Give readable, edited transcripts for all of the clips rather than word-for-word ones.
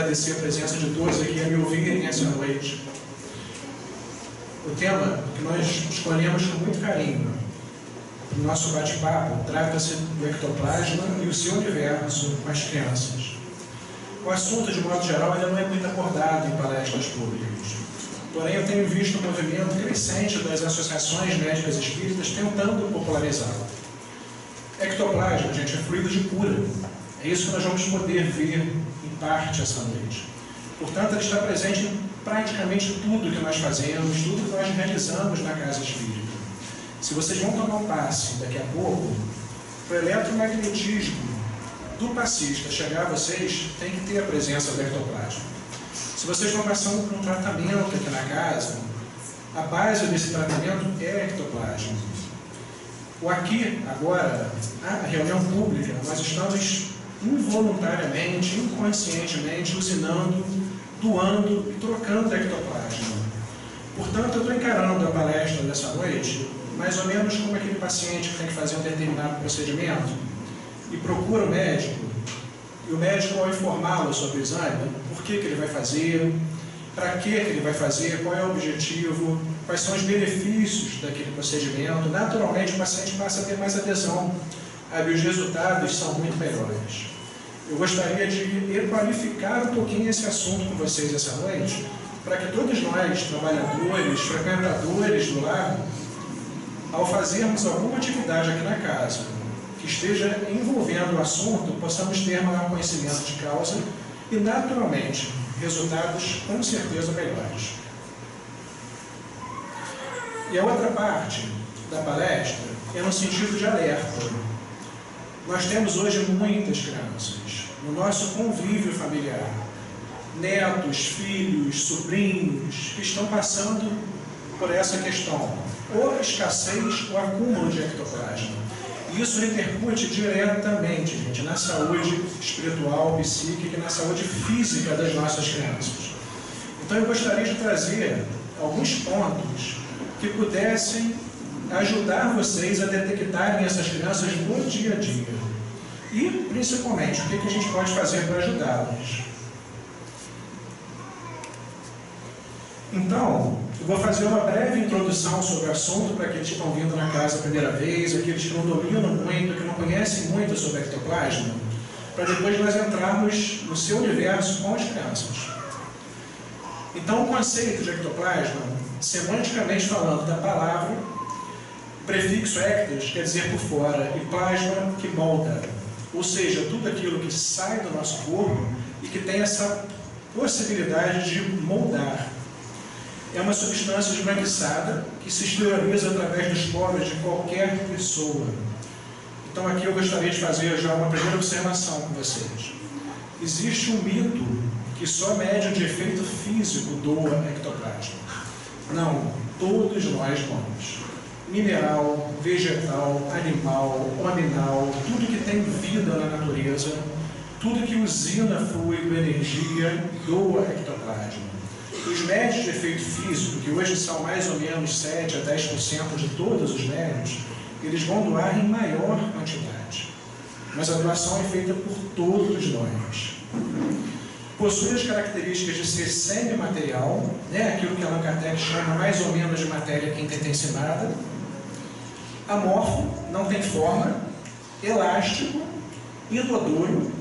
agradecer a presença de todos aqui a me ouvirem essa noite. O tema que nós escolhemos com muito carinho no nosso bate-papo trata-se do ectoplasma e o seu universo com as crianças. O assunto, de modo geral, ainda não é muito abordado em palestras públicas. Porém, eu tenho visto um movimento crescente das associações médicas espíritas tentando popularizá-lo. Ectoplasma, gente, é fluido de cura. É isso que nós vamos poder ver em parte essa noite. Portanto, ele está presente em praticamente tudo que nós fazemos, tudo que nós realizamos na casa espírita. Se vocês vão tomar um passe daqui a pouco, o eletromagnetismo do passista chegar a vocês, tem que ter a presença do ectoplasma. Se vocês estão passando por um tratamento aqui na casa, a base desse tratamento é ectoplasma. O aqui, agora, a reunião pública, nós estamos involuntariamente, inconscientemente, usinando, doando e trocando ectoplasma. Portanto, eu estou encarando a palestra dessa noite mais ou menos como aquele paciente que tem que fazer um determinado procedimento e procura o médico, e o médico, ao informá-lo sobre o exame, por que ele vai fazer, para que ele vai fazer, qual é o objetivo, quais são os benefícios daquele procedimento, naturalmente o paciente passa a ter mais adesão, e os resultados são muito melhores. Eu gostaria de qualificar um pouquinho esse assunto com vocês essa noite, para que todos nós, trabalhadores, frequentadores do lar, ao fazermos alguma atividade aqui na casa, que esteja envolvendo o assunto, possamos ter maior conhecimento de causa e, naturalmente, resultados com certeza melhores. E a outra parte da palestra é no sentido de alerta. Nós temos hoje muitas crianças no nosso convívio familiar, netos, filhos, sobrinhos, que estão passando por essa questão, ou escassez ou acúmulo de ectoplasma. E isso repercute diretamente, gente, na saúde espiritual, psíquica e na saúde física das nossas crianças. Então eu gostaria de trazer alguns pontos que pudessem ajudar vocês a detectarem essas crianças no dia a dia. E, principalmente, o que a gente pode fazer para ajudá-las. Então, eu vou fazer uma breve introdução sobre o assunto para aqueles que estão vindo na casa a primeira vez, aqueles que não dominam muito, que não conhecem muito sobre ectoplasma, para depois nós entrarmos no seu universo com as crianças. Então, o conceito de ectoplasma, semanticamente falando da palavra, o prefixo ectos quer dizer por fora e plasma que molda, ou seja, tudo aquilo que sai do nosso corpo e que tem essa possibilidade de moldar. É uma substância esbranquiçada que se exterioriza através dos poros de qualquer pessoa. Então aqui eu gostaria de fazer já uma primeira observação com vocês. Existe um mito que só médium de efeito físico doa ectoplasma. Não, todos nós doamos. Mineral, vegetal, animal, hominal, tudo que tem vida na natureza, tudo que usina fluido, energia, doa ectoplasma. Os médios de efeito físico, que hoje são mais ou menos 7 a 10% de todos os médios, eles vão doar em maior quantidade. Mas a doação é feita por todos nós. Possui as características de ser semimaterial, aquilo que Allan Kardec chama mais ou menos de matéria quintentencionada, amorfo, não tem forma, elástico, inodoro.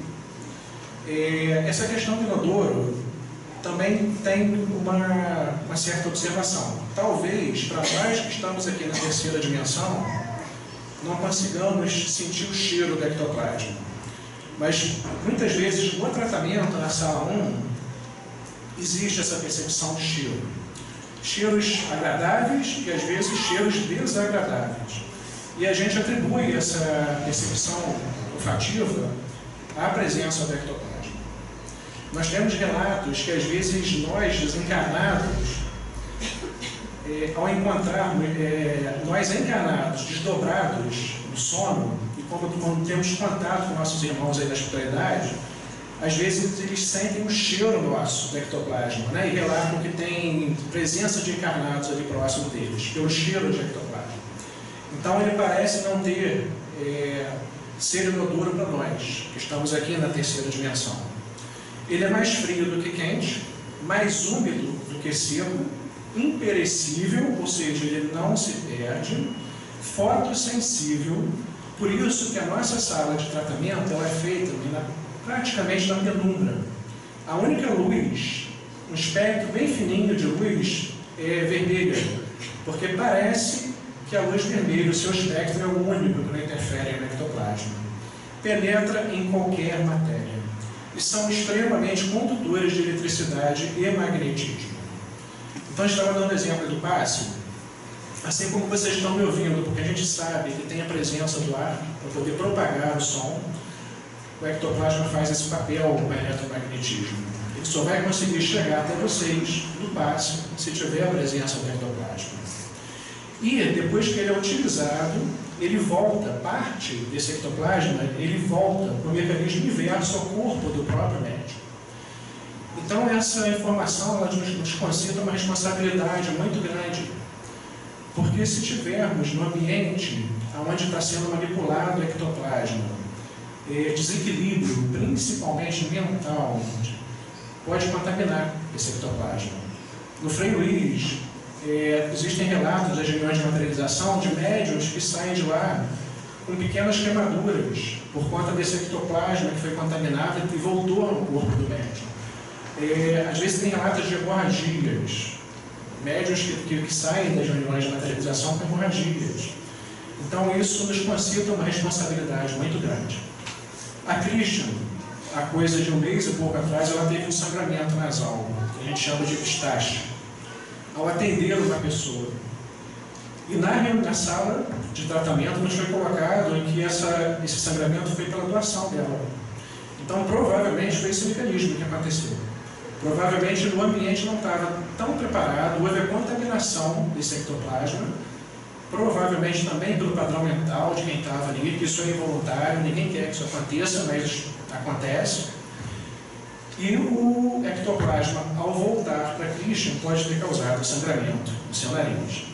Essa questão do inodoro também tem uma certa observação. Talvez, para nós que estamos aqui na terceira dimensão, não consigamos sentir o cheiro do ectoplasma. Mas, muitas vezes, no tratamento, na sala 1, existe essa percepção de cheiro. Cheiros agradáveis e, às vezes, cheiros desagradáveis. E a gente atribui essa percepção olfativa à presença do ectoplasma. Nós temos relatos que, às vezes, nós, desencarnados, ao encontrarmos, nós encarnados, desdobrados no sono, e quando temos contato com nossos irmãos aí da espiritualidade, às vezes eles sentem um cheiro nosso do ectoplasma, e relatam que tem presença de encarnados ali próximo deles, pelo cheiro de ectoplasma. Então ele parece não ter ser inodoro para nós, que estamos aqui na terceira dimensão. Ele é mais frio do que quente, mais úmido do que seco, imperecível, ou seja, ele não se perde, fotossensível. Por isso que a nossa sala de tratamento ela é feita praticamente na penumbra. A única luz, um espectro bem fininho de luz, é vermelha, porque parece que a luz vermelha, o seu espectro é o único que não interfere no ectoplasma. Penetra em qualquer matéria. E são extremamente condutores de eletricidade e magnetismo. Então, a gente estava dando exemplo do passe, assim como vocês estão me ouvindo, porque a gente sabe que tem a presença do ar para poder propagar o som, o ectoplasma faz esse papel com o eletromagnetismo. Ele só vai conseguir chegar até vocês no passe se tiver a presença do ectoplasma. E depois que ele é utilizado, ele volta, parte desse ectoplasma, ele volta para o mecanismo inverso ao corpo do próprio médico. Então essa informação ela nos concede uma responsabilidade muito grande, porque se tivermos no ambiente onde está sendo manipulado o ectoplasma, desequilíbrio, principalmente mental, pode contaminar esse ectoplasma. No Frei Luiz, existem relatos das reuniões de materialização de médiuns que saem de lá com pequenas queimaduras por conta desse ectoplasma que foi contaminado e voltou no corpo do médium. Às vezes tem relatos de hemorragias, médiuns que saem das reuniões de materialização com hemorragias. Então isso nos concita uma responsabilidade muito grande. A Christian, há coisa de um mês e pouco atrás, ela teve um sangramento nasal, que a gente chama de pistache, ao atender uma pessoa. E na sala de tratamento nos foi colocado em que esse sangramento foi pela doação dela. Então, provavelmente, foi esse mecanismo que aconteceu. Provavelmente, o ambiente não estava tão preparado, houve a contaminação desse ectoplasma, provavelmente também pelo padrão mental de quem estava ali, que isso é involuntário, ninguém quer que isso aconteça, mas acontece. E o ectoplasma, ao voltar para Christian, pode ter causado sangramento no seu nariz.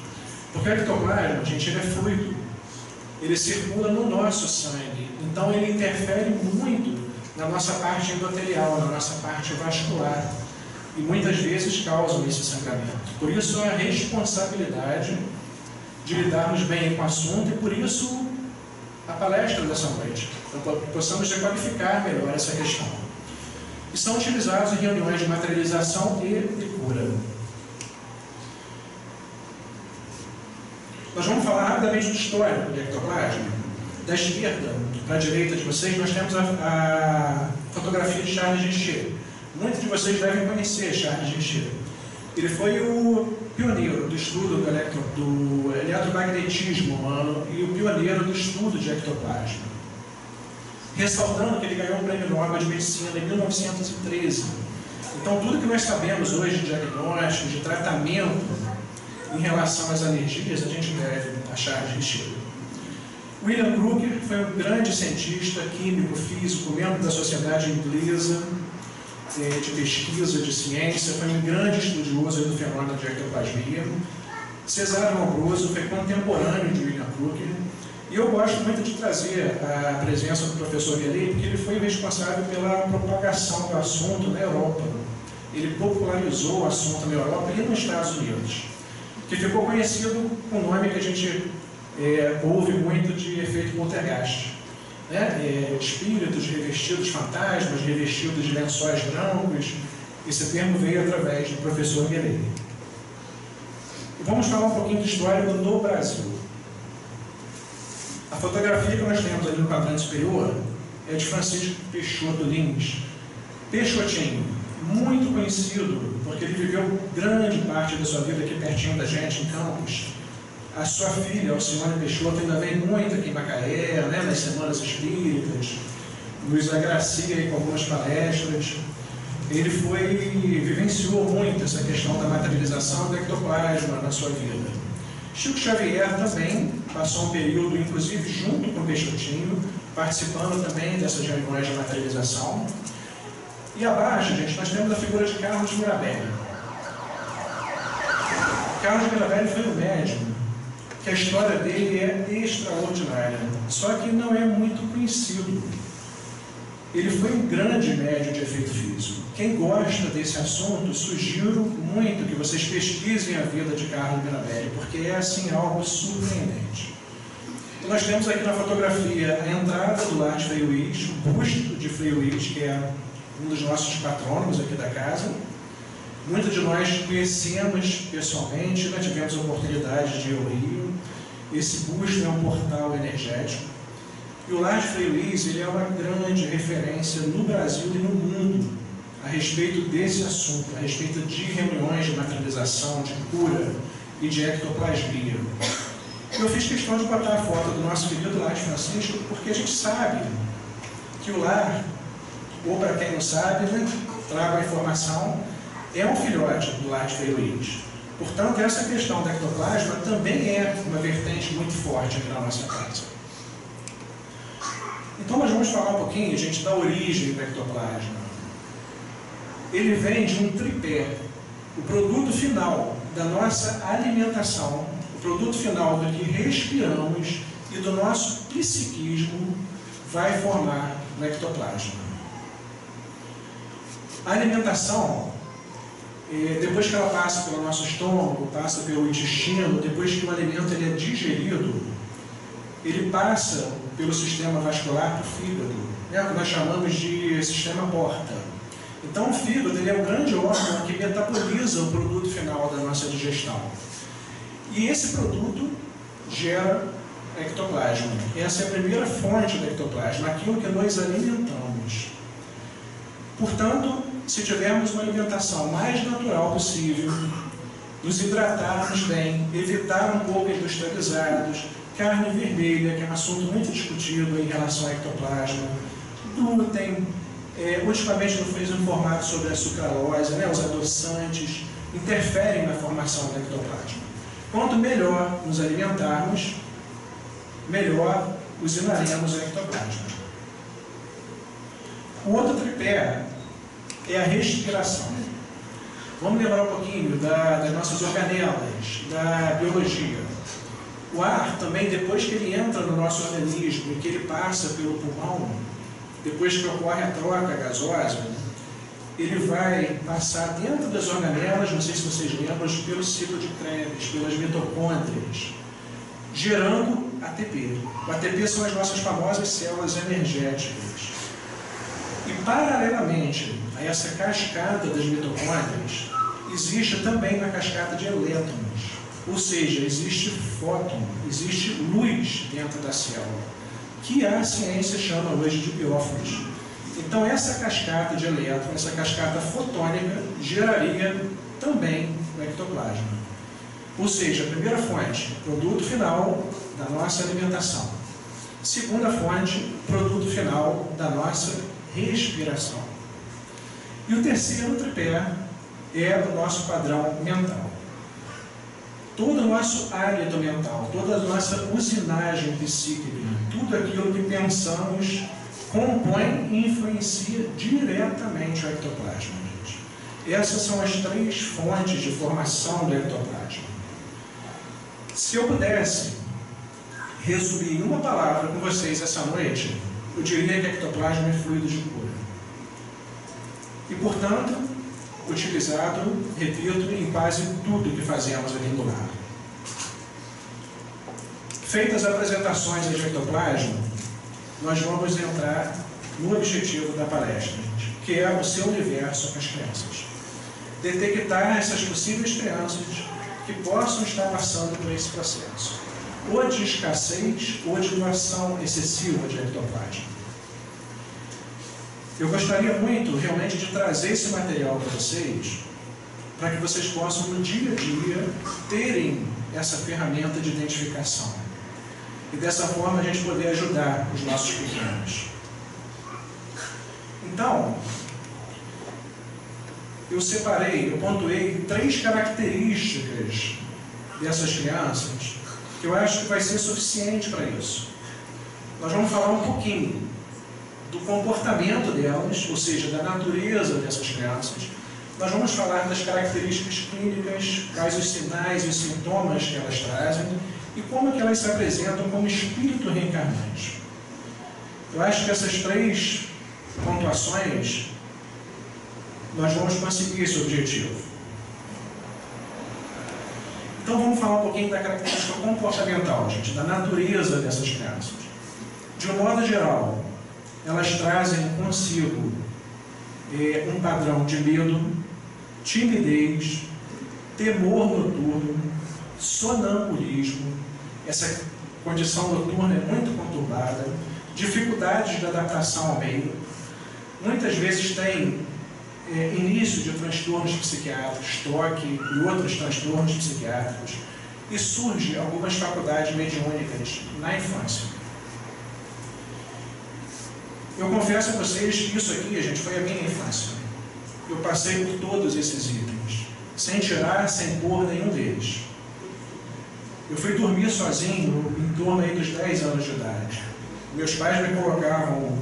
Porque o ectoplasma, gente, ele é fluido. Ele circula no nosso sangue. Então, ele interfere muito na nossa parte endotelial, na nossa parte vascular. E muitas vezes causam esse sangramento. Por isso, a responsabilidade de lidarmos bem com o assunto e, por isso, a palestra dessa noite, para que possamos requalificar melhor essa questão. E são utilizados em reuniões de materialização e de cura. Nós vamos falar rapidamente do histórico do ectoplasma. Da esquerda para a direita de vocês, nós temos a fotografia de Charles Richer. Muitos de vocês devem conhecer Charles Richer. Ele foi o pioneiro do estudo do eletromagnetismo humano e o pioneiro do estudo de ectoplasma. Ressaltando que ele ganhou o Prêmio Nobel de Medicina em 1913. Então, tudo que nós sabemos hoje de diagnóstico, de tratamento em relação às alergias, a gente deve a Charles Richer. William Crookes foi um grande cientista, químico, físico, membro da Sociedade Inglesa de Pesquisa de Ciência, foi um grande estudioso do fenômeno de ectoplasmia. Cesare Lombroso foi contemporâneo de William Crookes. E eu gosto muito de trazer a presença do professor Gueley, porque ele foi responsável pela propagação do assunto na Europa. Ele popularizou o assunto na Europa e nos Estados Unidos, que ficou conhecido com o nome que a gente ouve muito de efeito poltergeist. Espíritos revestidos, fantasmas revestidos de lençóis brancos. Esse termo veio através do professor Gueley. E vamos falar um pouquinho de história no Brasil. A fotografia que nós temos ali no quadrante superior é de Francisco Peixoto Lins. Peixotinho, muito conhecido, porque ele viveu grande parte da sua vida aqui pertinho da gente, em Campos. A sua filha, Alcione Peixoto, ainda vem muito aqui em Macaé, nas Semanas Espíritas, nos agracia aí com algumas palestras. Ele vivenciou muito essa questão da materialização do ectoplasma na sua vida. Chico Xavier também passou um período, inclusive junto com o Peixotinho, participando também dessas reuniões de materialização. E abaixo, gente, nós temos a figura de Carlos Mirabelli. Carlos Mirabelli foi um médium que a história dele é extraordinária, só que não é muito conhecido. ele foi um grande médium de efeito físico. Quem gosta desse assunto, sugiro muito que vocês pesquisem a vida de Carlo Mirabelli, porque é assim algo surpreendente. Então, nós temos aqui na fotografia a entrada do lar de Frei Luís, o busto de Frei Luís, que é um dos nossos patrônomos aqui da casa. Muitos de nós conhecemos pessoalmente, nós tivemos a oportunidade de ir ao Rio. Esse busto é um portal energético. E o lar de Frei Luís, ele é uma grande referência no Brasil e no mundo a respeito desse assunto, a respeito de reuniões de materialização, de cura e de ectoplasmia. Eu fiz questão de botar a foto do nosso querido lar de Francisco, porque a gente sabe que o lar, ou para quem não sabe, né, trago a informação, é um filhote do lar de Frei Luís. Portanto, essa questão da ectoplasma também é uma vertente muito forte aqui na nossa casa. Então, nós vamos falar um pouquinho, gente, da origem do ectoplasma. Ele vem de um tripé. O produto final da nossa alimentação, o produto final do que respiramos e do nosso psiquismo vai formar o ectoplasma. A alimentação, depois que ela passa pelo nosso estômago, passa pelo intestino, depois que o alimento ele é digerido, ele passa pelo sistema vascular para o fígado, né, o que nós chamamos de sistema porta. Então, o fígado ele é um grande órgão que metaboliza o produto final da nossa digestão. E esse produto gera ectoplasma. Essa é a primeira fonte do ectoplasma, aquilo que nós alimentamos. Portanto, se tivermos uma alimentação mais natural possível, nos hidratarmos bem, evitar um pouco industrializados, carne vermelha, que é um assunto muito discutido em relação ao ectoplasma, glúten, ultimamente não fez um formato sobre a sucralose, né, os adoçantes, interferem na formação do ectoplasma. Quanto melhor nos alimentarmos, melhor usinaremos o ectoplasma. O outro tripé é a respiração. Vamos lembrar um pouquinho das nossas organelas, da biologia. O ar também, depois que ele entra no nosso organismo e que ele passa pelo pulmão, depois que ocorre a troca gasosa, ele vai passar dentro das organelas, não sei se vocês lembram, pelo ciclo de Krebs, pelas mitocôndrias, gerando ATP. O ATP são as nossas famosas células energéticas. E, paralelamente a essa cascata das mitocôndrias, existe também uma cascata de elétrons. Ou seja, existe fóton, existe luz dentro da célula, que a ciência chama hoje de biófons. Então, essa cascata de elétrons, essa cascata fotônica, geraria também o ectoplasma. Ou seja, a primeira fonte, produto final da nossa alimentação. Segunda fonte, produto final da nossa respiração. E o terceiro tripé é o nosso padrão mental. Todo o nosso hálito mental, toda a nossa usinagem psíquica, tudo aquilo que pensamos, compõe e influencia diretamente o ectoplasma, gente. Essas são as três fontes de formação do ectoplasma. Se eu pudesse resumir em uma palavra com vocês essa noite, eu diria que ectoplasma é fluido de cura. E, portanto, utilizado, repito, em quase tudo que fazemos aqui no lar. Feitas as apresentações de ectoplasma, nós vamos entrar no objetivo da palestra, que é o seu universo com as crianças. Detectar essas possíveis crianças que possam estar passando por esse processo, ou de escassez, ou de doação excessiva de ectoplasma. Eu gostaria muito, realmente, de trazer esse material para vocês, para que vocês possam, no dia a dia, terem essa ferramenta de identificação. E dessa forma a gente poder ajudar os nossos pequenos. Então, eu separei, eu pontuei 3 características dessas crianças, que eu acho que vai ser suficiente para isso. Nós vamos falar um pouquinho do comportamento delas, ou seja, da natureza dessas crianças. Nós vamos falar das características clínicas, quais os sinais e os sintomas que elas trazem e como que elas se apresentam como espírito reencarnante. Eu acho que essas 3 pontuações, nós vamos conseguir esse objetivo. Então vamos falar um pouquinho da característica comportamental, gente, da natureza dessas crianças. De um modo geral, elas trazem consigo um padrão de medo, timidez, temor noturno, sonambulismo. Essa condição noturna é muito conturbada, dificuldades de adaptação ao meio, muitas vezes tem início de transtornos psiquiátricos, toque e outros transtornos psiquiátricos, e surge algumas faculdades mediúnicas na infância. Eu confesso a vocês que isso aqui, gente, foi a minha infância. Eu passei por todos esses itens, sem tirar, sem pôr nenhum deles. Eu fui dormir sozinho em torno aí dos 10 anos de idade. Meus pais me colocavam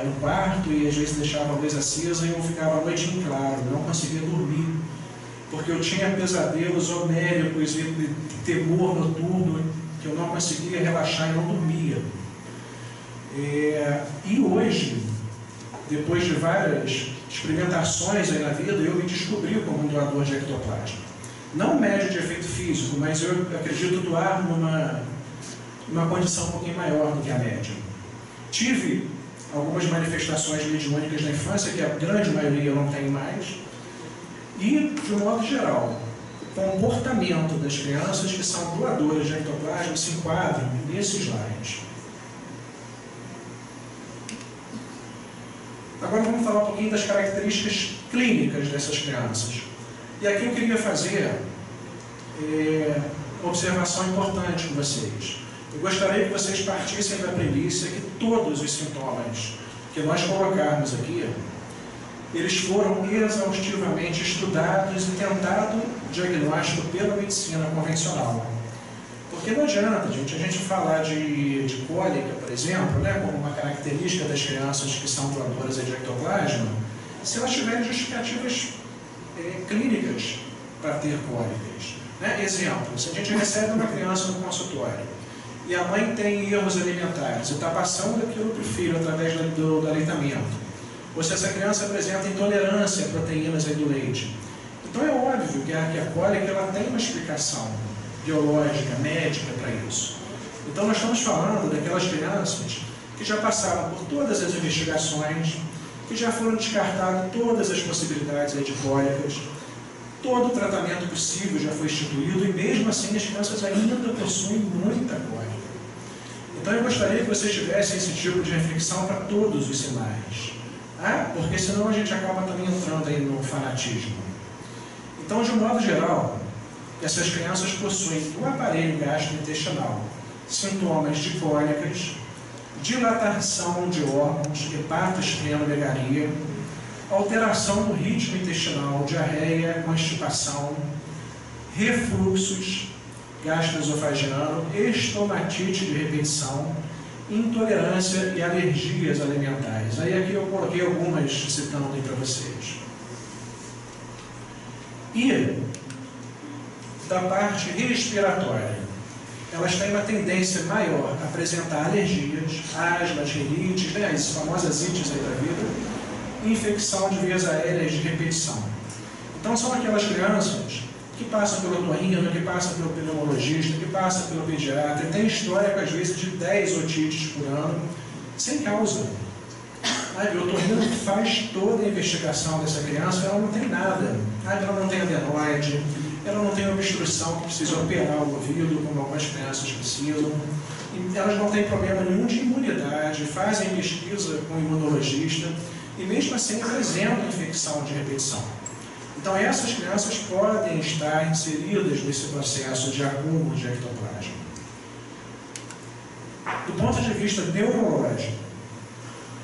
no quarto e às vezes deixavam a luz acesa e eu ficava a noite em claro, não conseguia dormir, porque eu tinha pesadelos homéricos e temor noturno que eu não conseguia relaxar e não dormia. E hoje, depois de várias experimentações aí na vida, eu me descobri como um doador de ectoplasma. Não médio de efeito físico, mas eu acredito doar numa condição um pouquinho maior do que a média. Tive algumas manifestações mediúnicas na infância, que a grande maioria eu não tenho mais, e, de um modo geral, o comportamento das crianças que são doadoras de ectoplasma se enquadram nesses slides. Agora vamos falar um pouquinho das características clínicas dessas crianças. E aqui eu queria fazer uma observação importante com vocês. Eu gostaria que vocês partissem da premissa que todos os sintomas que nós colocarmos aqui, eles foram exaustivamente estudados e tentado diagnóstico pela medicina convencional. Porque não adianta, gente, a gente falar de cólica, por exemplo, né, como uma característica das crianças que são doadoras de ectoplasma, se elas tiverem justificativas clínicas para ter cólicas. Né? Exemplo, se a gente recebe uma criança no consultório e a mãe tem erros alimentares e está passando aquilo para o filho através do aleitamento, ou se essa criança apresenta intolerância a proteínas aí do leite, então é óbvio que a cólica ela tem uma explicação biológica, médica para isso. Então nós estamos falando daquelas crianças que já passaram por todas as investigações, que já foram descartadas todas as possibilidades aí de cólicas, todo o tratamento possível já foi instituído e mesmo assim as crianças ainda possuem muita cólica. Então eu gostaria que vocês tivessem esse tipo de reflexão para todos os sinais, porque senão a gente acaba também entrando aí no fanatismo. Então, de um modo geral, essas crianças possuem do aparelho gastrointestinal sintomas de cólicas, dilatação de órgãos, hepatoesplenomegalia, alteração do ritmo intestinal, diarreia, constipação, refluxos gastroesofagiano, estomatite de repetição, intolerância e alergias alimentares. Aí aqui eu coloquei algumas citando aí para vocês. E da parte respiratória, elas têm uma tendência maior a apresentar alergias, asmas, rinites, né, as famosas ites aí da vida, infecção de vias aéreas de repetição. Então são aquelas crianças que passam pelo otorrino, que passam pelo pneumologista, que passam pelo pediatra, e tem história às vezes de 10 otites por ano, sem causa. O otorrino faz toda a investigação dessa criança, ela não tem nada. Ela não tem adenoide, ela não tem obstrução que precisa operar o ouvido, como algumas crianças precisam. E elas não têm problema nenhum de imunidade, fazem pesquisa com o imunologista e mesmo assim apresentam infecção de repetição. Então essas crianças podem estar inseridas nesse processo de acúmulo de ectoplasma. Do ponto de vista neurológico,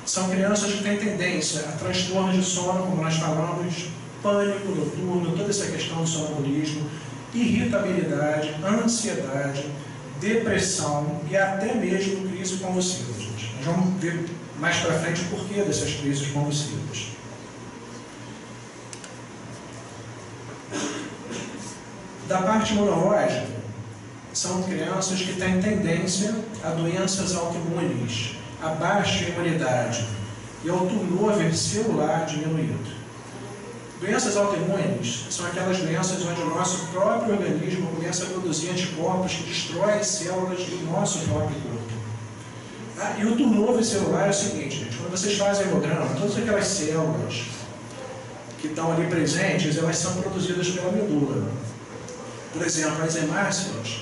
são crianças que têm tendência a transtornos de sono, como nós falamos, pânico noturno, toda essa questão do sonambulismo, irritabilidade, ansiedade, depressão e até mesmo crise convulsiva. Gente. Nós vamos ver mais para frente o porquê dessas crises convulsivas. Da parte imunológica, são crianças que têm tendência a doenças autoimunes, a baixa imunidade, e ao turnover celular diminuído. Doenças autoimunes são aquelas doenças onde o nosso próprio organismo começa a produzir anticorpos que destroem células do nosso próprio corpo. E o turnover celular é o seguinte, gente, quando vocês fazem hemograma, todas aquelas células que estão ali presentes, elas são produzidas pela medula. Por exemplo, as hemácias,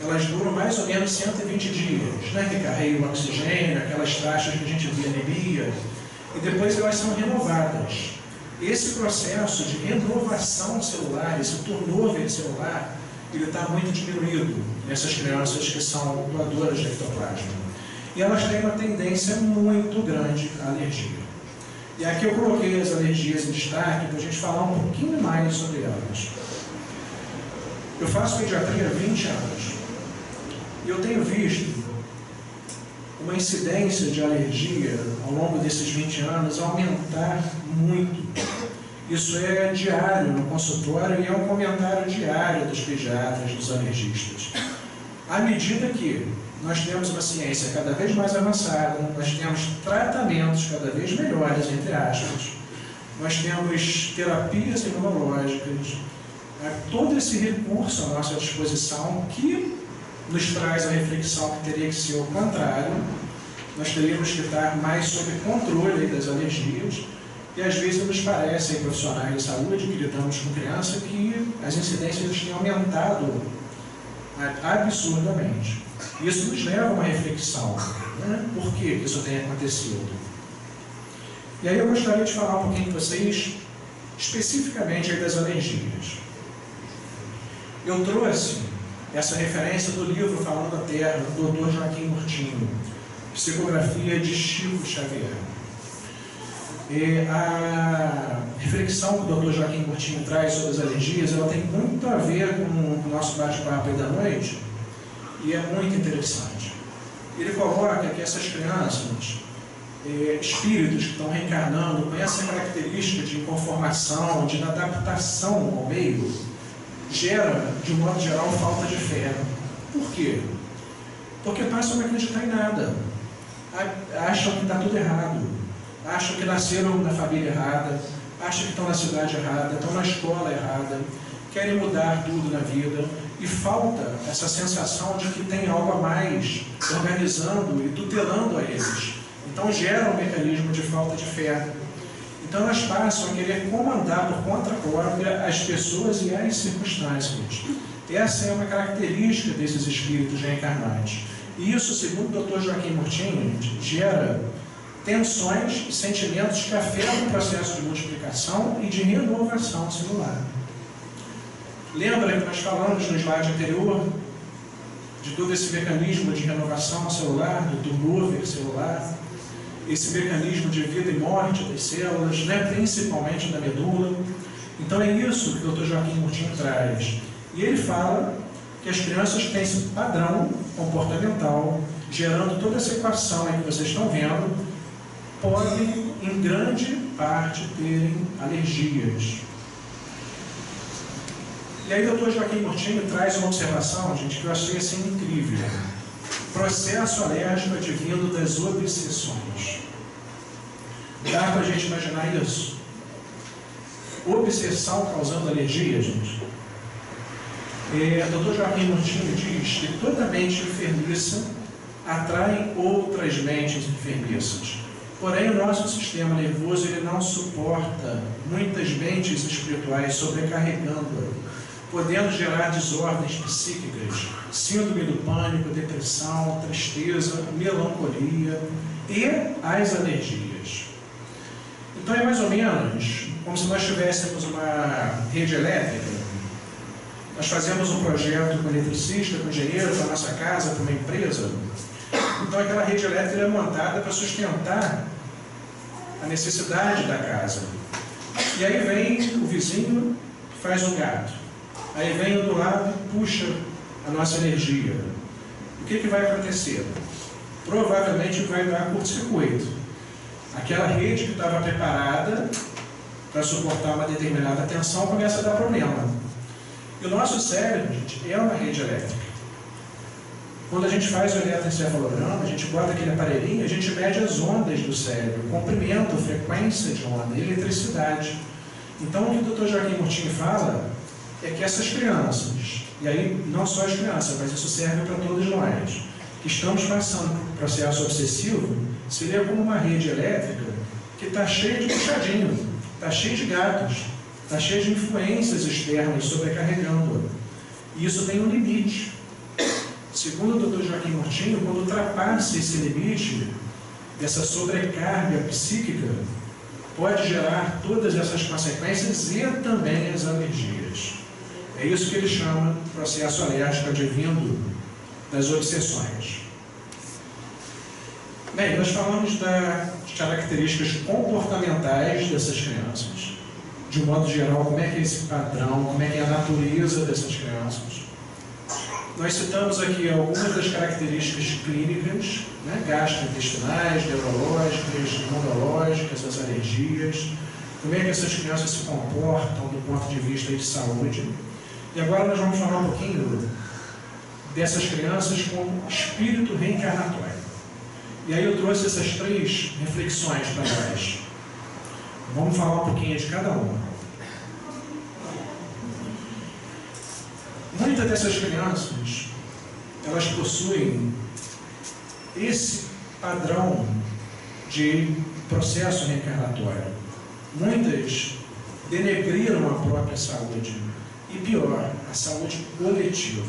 elas duram mais ou menos 120 dias, né? Que carregam o oxigênio, aquelas taxas que a gente vê anemia, e depois elas são renovadas. Esse processo de renovação celular, esse turnover celular, ele está muito diminuído nessas crianças que são doadoras de ectoplasma. E elas têm uma tendência muito grande à alergia. E aqui eu coloquei as alergias em destaque para a gente falar um pouquinho mais sobre elas. Eu faço pediatria há 20 anos. E eu tenho visto uma incidência de alergia ao longo desses 20 anos aumentar muito. Isso é diário no consultório e é um comentário diário dos pediatras, dos alergistas. À medida que nós temos uma ciência cada vez mais avançada, nós temos tratamentos cada vez melhores, entre aspas, nós temos terapias imunológicas, todo esse recurso à nossa disposição que nos traz a reflexão que teria que ser o contrário. Nós teríamos que estar mais sob controle das alergias e às vezes nos parece, profissionais de saúde que lidamos com criança, que as incidências têm aumentado absurdamente. Isso nos leva a uma reflexão, né? Por que isso tem acontecido? E aí eu gostaria de falar um pouquinho com vocês especificamente aí das alergias. Eu trouxe essa referência do livro Falando da Terra, do Dr. Joaquim Murtinho, Psicografia de Chico Xavier. A reflexão que o Dr. Joaquim Murtinho traz sobre as alergias, ela tem muito a ver com o nosso bate-papo aí da noite, e é muito interessante. Ele coloca que essas crianças, espíritos que estão reencarnando com essa característica de inconformação, de adaptação ao meio, gera, de um modo geral, falta de fé. Por quê? Porque passam a não acreditar em nada. Acham que está tudo errado. Acham que nasceram na família errada. Acham que estão na cidade errada. Estão na escola errada. Querem mudar tudo na vida. E falta essa sensação de que tem algo a mais organizando e tutelando a eles. Então gera um mecanismo de falta de fé. Então elas passam a querer comandar por conta própria as pessoas e as circunstâncias. Essa é uma característica desses espíritos reencarnados. E isso, segundo o Dr. Joaquim Murtinho, gera tensões e sentimentos que afetam o processo de multiplicação e de renovação celular. Lembra que nós falamos no slide anterior de todo esse mecanismo de renovação celular, do turnover celular, esse mecanismo de vida e morte das células, né, principalmente da medula. Então é isso que o Dr. Joaquim Murtinho traz. E ele fala que as crianças têm esse padrão comportamental, gerando toda essa equação aí que vocês estão vendo, podem, em grande parte, terem alergias. E aí o Dr. Joaquim Murtinho traz uma observação, gente, que eu achei assim incrível. Processo alérgico advindo das obsessões. Dá para a gente imaginar isso? Obsessão causando alergia, gente? Dr. Joaquim Murtinho diz que toda mente enfermiça atrai outras mentes enfermiças. Porém, o nosso sistema nervoso ele não suporta muitas mentes espirituais sobrecarregando-a, podendo gerar desordens psíquicas, síndrome do pânico, depressão, tristeza, melancolia e as alergias. Então é mais ou menos como se nós tivéssemos uma rede elétrica. Nós fazemos um projeto com eletricista, com engenheiro, para a nossa casa, para uma empresa. Então aquela rede elétrica é montada para sustentar a necessidade da casa. E aí vem o vizinho que faz um gato. Aí vem o do lado e puxa a nossa energia. O que vai acontecer? Provavelmente vai dar curto-circuito. Aquela rede que estava preparada para suportar uma determinada tensão começa a dar problema. E o nosso cérebro, gente, é uma rede elétrica. Quando a gente faz o eletroencefalograma, a gente bota aquele aparelhinho, a gente mede as ondas do cérebro, comprimento, frequência de onda e eletricidade. Então, o que o Dr. Joaquim Murtinho fala é que essas crianças, e aí não só as crianças, mas isso serve para todos nós, que estamos passando por um processo obsessivo, seria como uma rede elétrica que está cheia de puxadinho, está cheia de gatos, está cheia de influências externas sobrecarregando. E isso tem um limite. Segundo o Dr. Joaquim Murtinho, quando ultrapassa esse limite, essa sobrecarga psíquica pode gerar todas essas consequências e também as alergias. É isso que ele chama de processo alérgico advindo das obsessões. Bem, nós falamos das características comportamentais dessas crianças. De um modo geral, como é que é esse padrão, como é que é a natureza dessas crianças. Nós citamos aqui algumas das características clínicas, né, gastrointestinais, neurológicas, imunológicas, as alergias, como é que essas crianças se comportam do ponto de vista de saúde. E agora nós vamos falar um pouquinho dessas crianças com espírito reencarnatório. E aí eu trouxe essas 3 reflexões para nós. Vamos falar um pouquinho de cada uma. Muitas dessas crianças, elas possuem esse padrão de processo reencarnatório. Muitas denegriram a própria saúde e, pior, a saúde coletiva,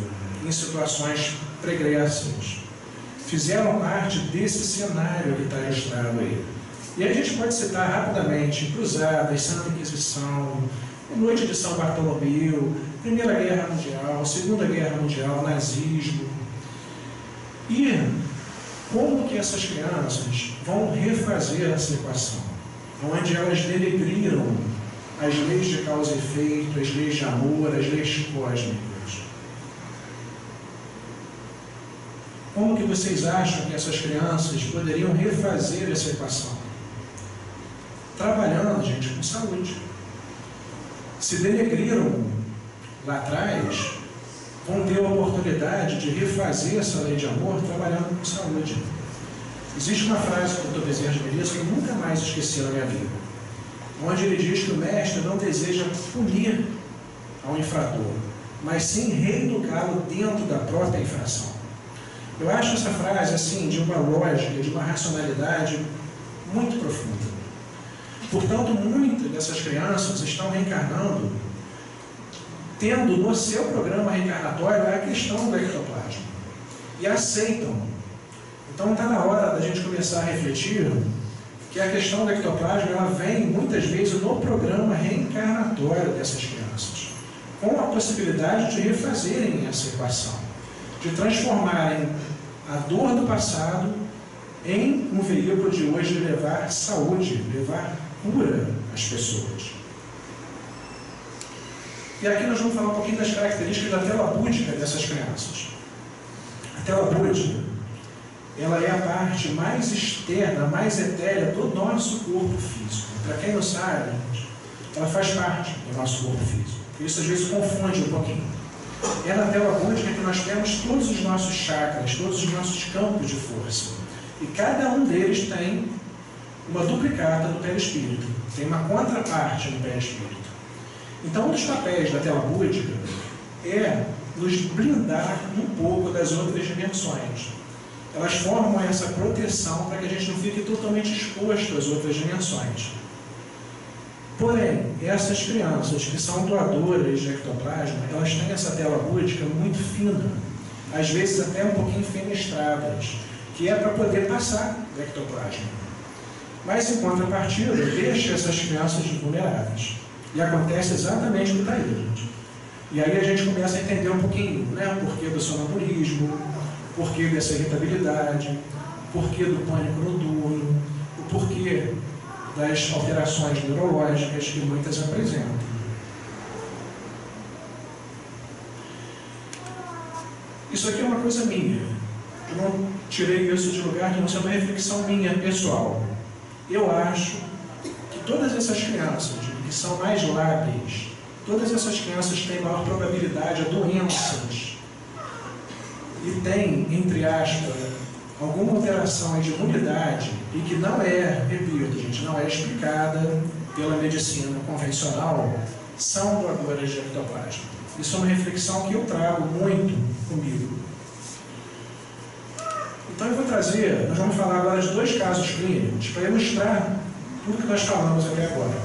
em situações pregressas. Fizeram parte desse cenário que está ilustrado aí. E a gente pode citar rapidamente Cruzadas, Santa Inquisição, Noite de São Bartolomeu, Primeira Guerra Mundial, Segunda Guerra Mundial, nazismo. E como que essas crianças vão refazer essa equação? Onde elas denegriram as leis de causa e efeito, as leis de amor, as leis cósmicas. Como que vocês acham que essas crianças poderiam refazer essa equação? Trabalhando, gente, com saúde. Se denegriram lá atrás, vão ter a oportunidade de refazer essa lei de amor trabalhando com saúde. Existe uma frase do Dr. Bezerra de Menezes que eu nunca mais esqueci na minha vida, onde ele diz que o mestre não deseja punir ao infrator, mas sim reeducá-lo dentro da própria infração. Eu acho essa frase assim de uma lógica, de uma racionalidade muito profunda. Portanto, muitas dessas crianças estão reencarnando tendo no seu programa reencarnatório a questão do ectoplasma e aceitam. Então está na hora da gente começar a refletir que a questão do ectoplasma ela vem muitas vezes no programa reencarnatório dessas crianças, com a possibilidade de refazerem essa equação, de transformarem a dor do passado em um veículo de hoje de levar saúde, levar cura às pessoas. E aqui nós vamos falar um pouquinho das características da tela búdica dessas crianças. A tela búdica, ela é a parte mais externa, mais etérea do nosso corpo físico. Para quem não sabe, ela faz parte do nosso corpo físico. Isso às vezes confunde um pouquinho. É na tela búdica que nós temos todos os nossos chakras, todos os nossos campos de força. E cada um deles tem uma duplicata do perispírito, tem uma contraparte no perispírito. Então, um dos papéis da tela búdica é nos blindar um pouco das outras dimensões. Elas formam essa proteção para que a gente não fique totalmente exposto às outras dimensões. Porém, essas crianças que são doadoras de ectoplasma, elas têm essa tela búdica muito fina, às vezes até um pouquinho fenestradas, que é para poder passar o ectoplasma. Mas, em contrapartida, deixa essas crianças vulneráveis. E acontece exatamente o que está aí, gente. E aí a gente começa a entender um pouquinho, né? O porquê do sonambulismo, o porquê dessa irritabilidade, o porquê do pânico noturno, o porquê das alterações neurológicas que muitas apresentam. Isso aqui é uma coisa minha. Eu não tirei isso de lugar de não ser uma reflexão minha, pessoal. Eu acho que todas essas crianças que são mais lábeis, todas essas crianças têm maior probabilidade a doenças e tem, entre aspas, alguma alteração de imunidade e que não é, repito, gente, não é explicada pela medicina convencional, são doadoras de ectoplasma. Isso é uma reflexão que eu trago muito comigo. Então eu vou trazer, nós vamos falar agora de 2 casos clínicos para ilustrar tudo que nós falamos até agora.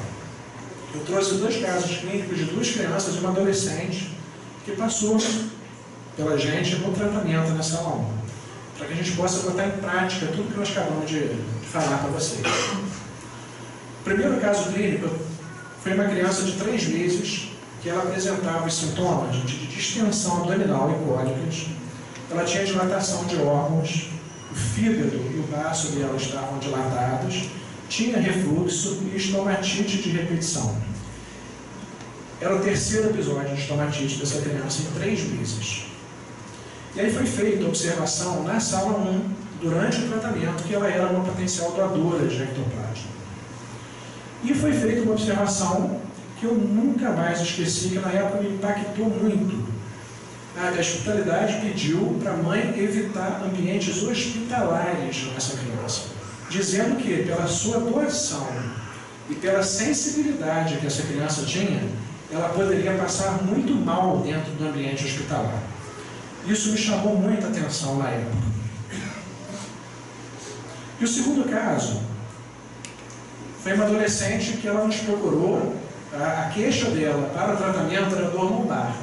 Eu trouxe 2 casos clínicos de 2 crianças e uma adolescente que passou pela gente no tratamento nessa aula 1, para que a gente possa botar em prática tudo que nós acabamos de falar para vocês. O primeiro caso clínico foi uma criança de 3 meses que ela apresentava os sintomas de distensão abdominal e cólicas. Ela tinha dilatação de órgãos, o fígado e o baço dela estavam dilatados, tinha refluxo e estomatite de repetição. Era o 3º episódio de estomatite dessa criança em 3 meses. E aí foi feita a observação na sala 1, durante o tratamento, que ela era uma potencial doadora de ectoplasma. E foi feita uma observação que eu nunca mais esqueci, que na época me impactou muito. A hospitalidade pediu para a mãe evitar ambientes hospitalares nessa criança, dizendo que pela sua doação e pela sensibilidade que essa criança tinha, ela poderia passar muito mal dentro do ambiente hospitalar. Isso me chamou muita atenção na época. E o segundo caso foi uma adolescente que ela nos procurou, a queixa dela para o tratamento era dor lombar.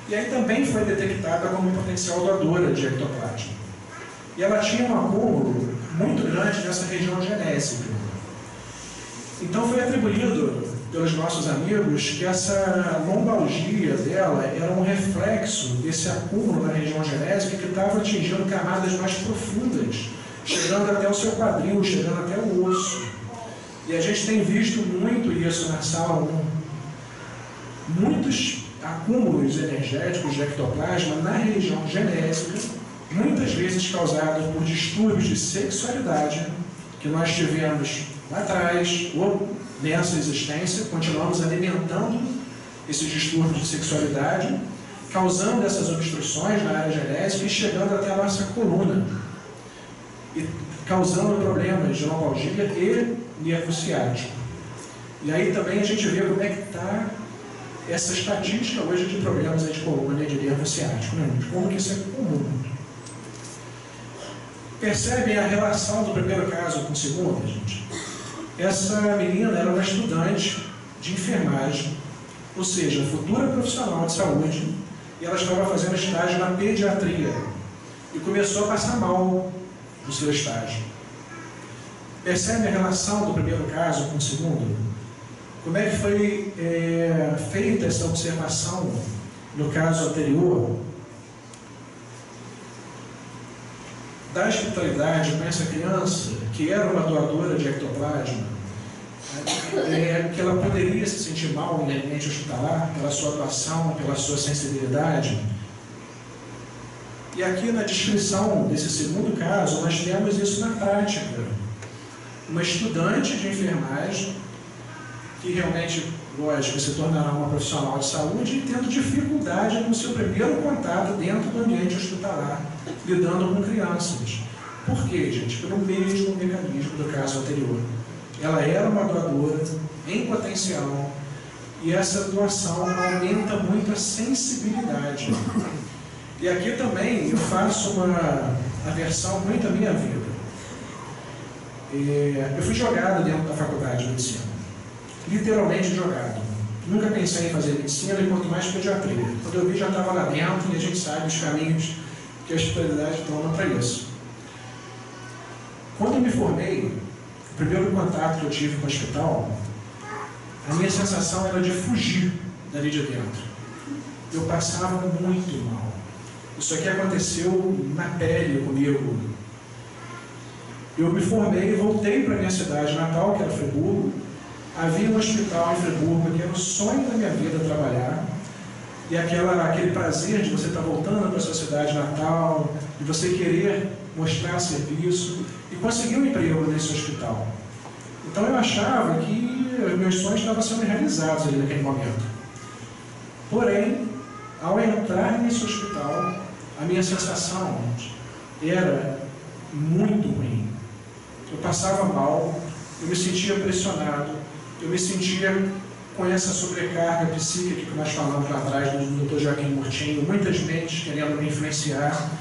E aí também foi detectada como potencial doadora de ectoplasma. E ela tinha um acúmulo muito grande nessa região genésica. Então foi atribuído pelos nossos amigos que essa lombalgia dela era um reflexo desse acúmulo na região genésica que estava atingindo camadas mais profundas, chegando até o seu quadril, chegando até o osso. E a gente tem visto muito isso na sala 1. Muitos acúmulos energéticos de ectoplasma na região genésica, muitas vezes causados por distúrbios de sexualidade que nós tivemos lá atrás ou nessa existência, continuamos alimentando esses distúrbios de sexualidade, causando essas obstruções na área genésica e chegando até a nossa coluna e causando problemas de lombalgia e nervo ciático. E aí também a gente vê como é que está essa estatística hoje de problemas de coluna e de nervo ciático, né? Como que isso é comum. Percebem a relação do primeiro caso com o segundo, gente? Essa menina era uma estudante de enfermagem, ou seja, futura profissional de saúde, e ela estava fazendo estágio na pediatria e começou a passar mal no seu estágio. Percebe a relação do primeiro caso com o segundo? Como é que foi feita essa observação no caso anterior da hospitalidade com essa criança, que era uma doadora de ectoplasma, que ela poderia se sentir mal no ambiente hospitalar pela sua doação, pela sua sensibilidade. E aqui na descrição desse segundo caso, nós temos isso na prática. Uma estudante de enfermagem, que realmente, lógico, se tornará uma profissional de saúde e tendo dificuldade no seu primeiro contato dentro do ambiente hospitalar, lidando com crianças. Por quê, gente? Pelo mesmo mecanismo do caso anterior. Ela era uma doadora em potencial e essa doação aumenta muito a sensibilidade. E aqui também eu faço uma aversão muito à minha vida. Eu fui jogado dentro da faculdade de medicina. Literalmente jogado. Nunca pensei em fazer medicina e quanto mais pediatria. Quando eu vi já estava lá dentro e a gente sabe os caminhos que a hospitalidade toma para isso. Quando eu me formei, o primeiro contato que eu tive com o hospital, a minha sensação era de fugir dali de dentro. Eu passava muito mal. Isso aqui aconteceu na pele comigo. Eu me formei e voltei para a minha cidade natal, que era Friburgo. Havia um hospital em Friburgo que era o sonho da minha vida trabalhar. E aquele prazer de você estar voltando para a sua cidade natal, de você querer mostrar serviço e conseguir um emprego nesse hospital. Então eu achava que meus sonhos estavam sendo realizados ali naquele momento. Porém, ao entrar nesse hospital, a minha sensação era muito ruim. Eu passava mal, eu me sentia pressionado, eu me sentia com essa sobrecarga psíquica que nós falamos lá atrás do Dr. Joaquim Murtinho, muitas mentes querendo me influenciar.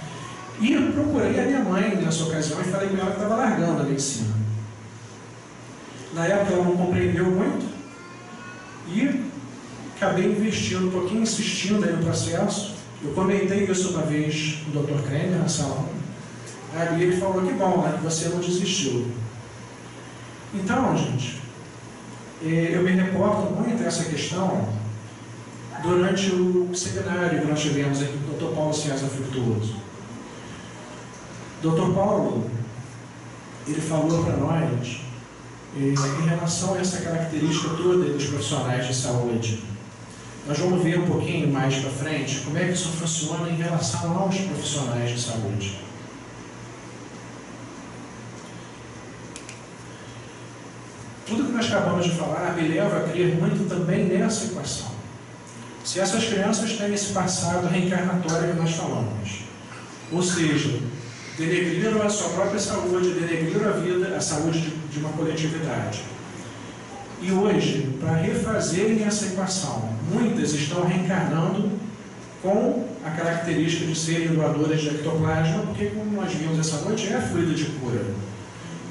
E eu procurei a minha mãe nessa ocasião e falei com ela que estava largando a medicina. Na época ela não compreendeu muito e acabei investindo um pouquinho, insistindo aí no processo. Eu comentei isso uma vez com o Dr. Kremer na sala. Aí ele falou que bom, né, que você não desistiu. Então, gente, eu me reporto muito a essa questão durante o seminário que nós tivemos aqui com o Dr. Paulo César Frutuoso. Dr. Paulo, ele falou para nós em relação a essa característica toda dos profissionais de saúde. Nós vamos ver um pouquinho mais para frente como é que isso funciona em relação aos profissionais de saúde. Tudo que nós acabamos de falar me leva a crer muito também nessa equação. Se essas crianças têm esse passado reencarnatório que nós falamos, ou seja, denegriram a sua própria saúde, denegriram a vida, a saúde de uma coletividade. E hoje, para refazerem essa equação, muitas estão reencarnando com a característica de serem doadoras de ectoplasma, porque, como nós vimos essa noite, é fluido de cura.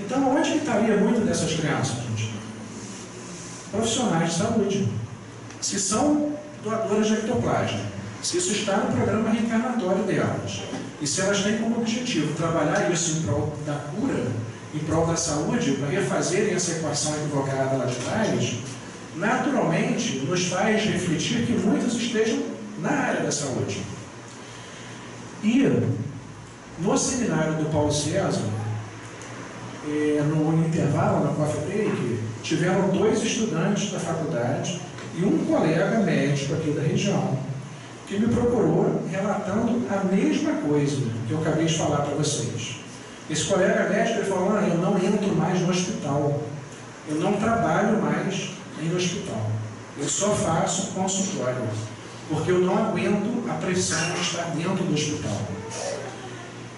Então, onde que estaria muito dessas crianças, gente? Profissionais de saúde. Se são doadoras de ectoplasma, se isso está no programa reencarnatório delas, e se elas têm como objetivo trabalhar isso em prol da cura, em prol da saúde, para refazerem essa equação equivocada lá de trás, naturalmente nos faz refletir que muitos estejam na área da saúde. E no seminário do Paulo César, no intervalo, na coffee break, tiveram 2 estudantes da faculdade e um colega médico aqui da região, que me procurou relatando a mesma coisa que eu acabei de falar para vocês. Esse colega médico ele falou: eu não entro mais no hospital, eu não trabalho mais em hospital, eu só faço consultório, porque eu não aguento a pressão de estar dentro do hospital.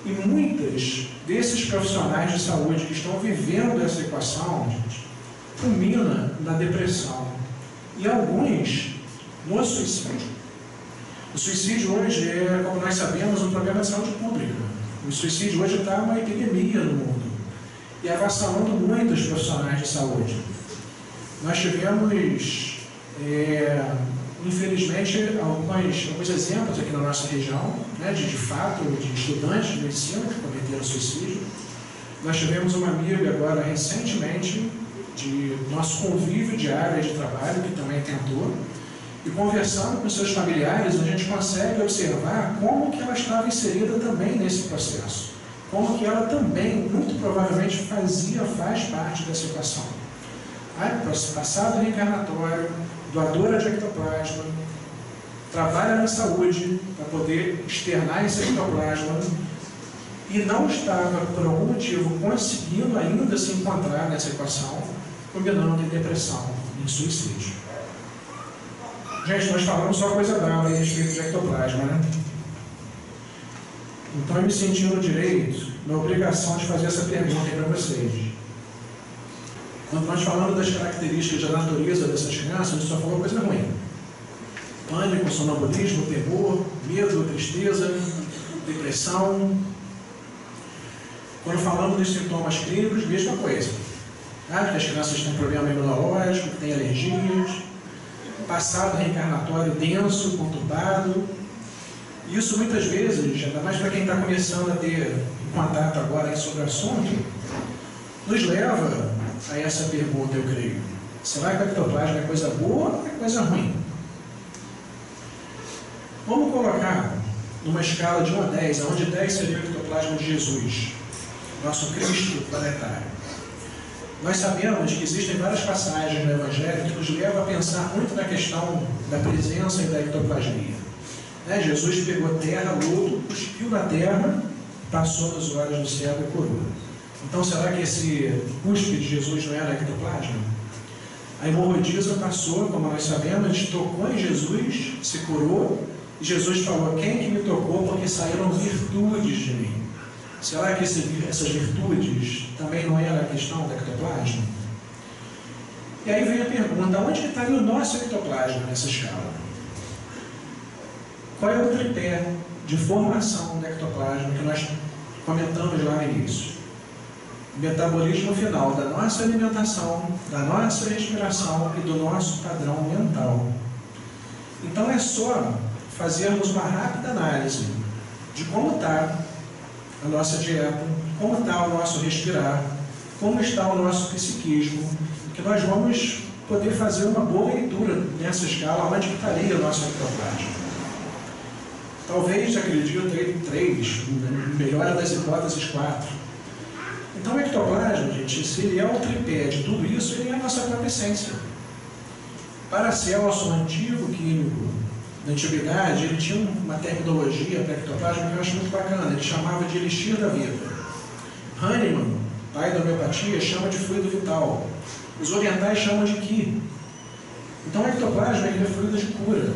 E muitos desses profissionais de saúde que estão vivendo essa equação, gente, culmina na depressão. E alguns no suicídio. O suicídio hoje é, como nós sabemos, um problema de saúde pública. O suicídio hoje está uma epidemia no mundo e avassalando muitos profissionais de saúde. Nós tivemos, infelizmente, alguns exemplos aqui na nossa região, né, de fato, de estudantes de medicina que cometeram suicídio. Nós tivemos uma amiga agora recentemente, de nosso convívio de área de trabalho, que também tentou, e conversando com seus familiares, a gente consegue observar como que ela estava inserida também nesse processo, como que ela também, muito provavelmente, faz parte dessa equação. Passado reencarnatório, doadora de ectoplasma, trabalha na saúde para poder externar esse ectoplasma e não estava, por algum motivo, conseguindo ainda se encontrar nessa equação, combinando em depressão, em suicídio. Gente, nós falamos só coisa brava a respeito de ectoplasma, né? Então eu me senti no direito, na obrigação de fazer essa pergunta aí para vocês. Quando nós falamos das características da natureza dessas crianças, a gente só falou coisa ruim. Pânico, sonambulismo, terror, medo, tristeza, depressão. Quando falamos dos sintomas clínicos, mesma coisa. Que as crianças têm problema imunológico, que têm alergias, passado reencarnatório denso, conturbado. Isso muitas vezes, ainda mais para quem está começando a ter contato agora sobre o assunto, nos leva a essa pergunta, eu creio. Será que o ectoplasma é coisa boa ou é coisa ruim? Vamos colocar numa escala de 1 a 10, onde 10 seria o ectoplasma de Jesus, nosso Cristo planetário. Nós sabemos que existem várias passagens no Evangelho que nos levam a pensar muito na questão da presença e da ectoplasmia. Jesus pegou terra, lodo, cuspiu na terra, passou nos olhos do cego e curou. Então, será que esse cuspe de Jesus não era ectoplasma? A hemorroidisa passou, como nós sabemos, tocou em Jesus, se curou E Jesus falou: quem que me tocou? Porque saíram virtudes de mim. Será que essas virtudes também não era a questão do ectoplasma? E aí vem a pergunta: onde que estaria o nosso ectoplasma nessa escala? Qual é o tripé de formação do ectoplasma que nós comentamos lá no início? O metabolismo final da nossa alimentação, da nossa respiração e do nosso padrão mental. Então é só fazermos uma rápida análise de como está a nossa dieta, como está o nosso respirar, como está o nosso psiquismo, que nós vamos poder fazer uma boa leitura nessa escala, onde estaria o nosso ectoplasma. Talvez, acredito, 3, melhor das hipóteses, 4. Então o ectoplasma, gente, se ele é o tripé de tudo isso, ele é a nossa própria essência. Paracelso, um antigo químico da antiguidade, ele tinha uma terminologia para ectoplasma que eu acho muito bacana, ele chamava de elixir da vida. Hahnemann, pai da homeopatia, chama de fluido vital. Os orientais chamam de Qi. Então o ectoplasma ele é fluido de cura.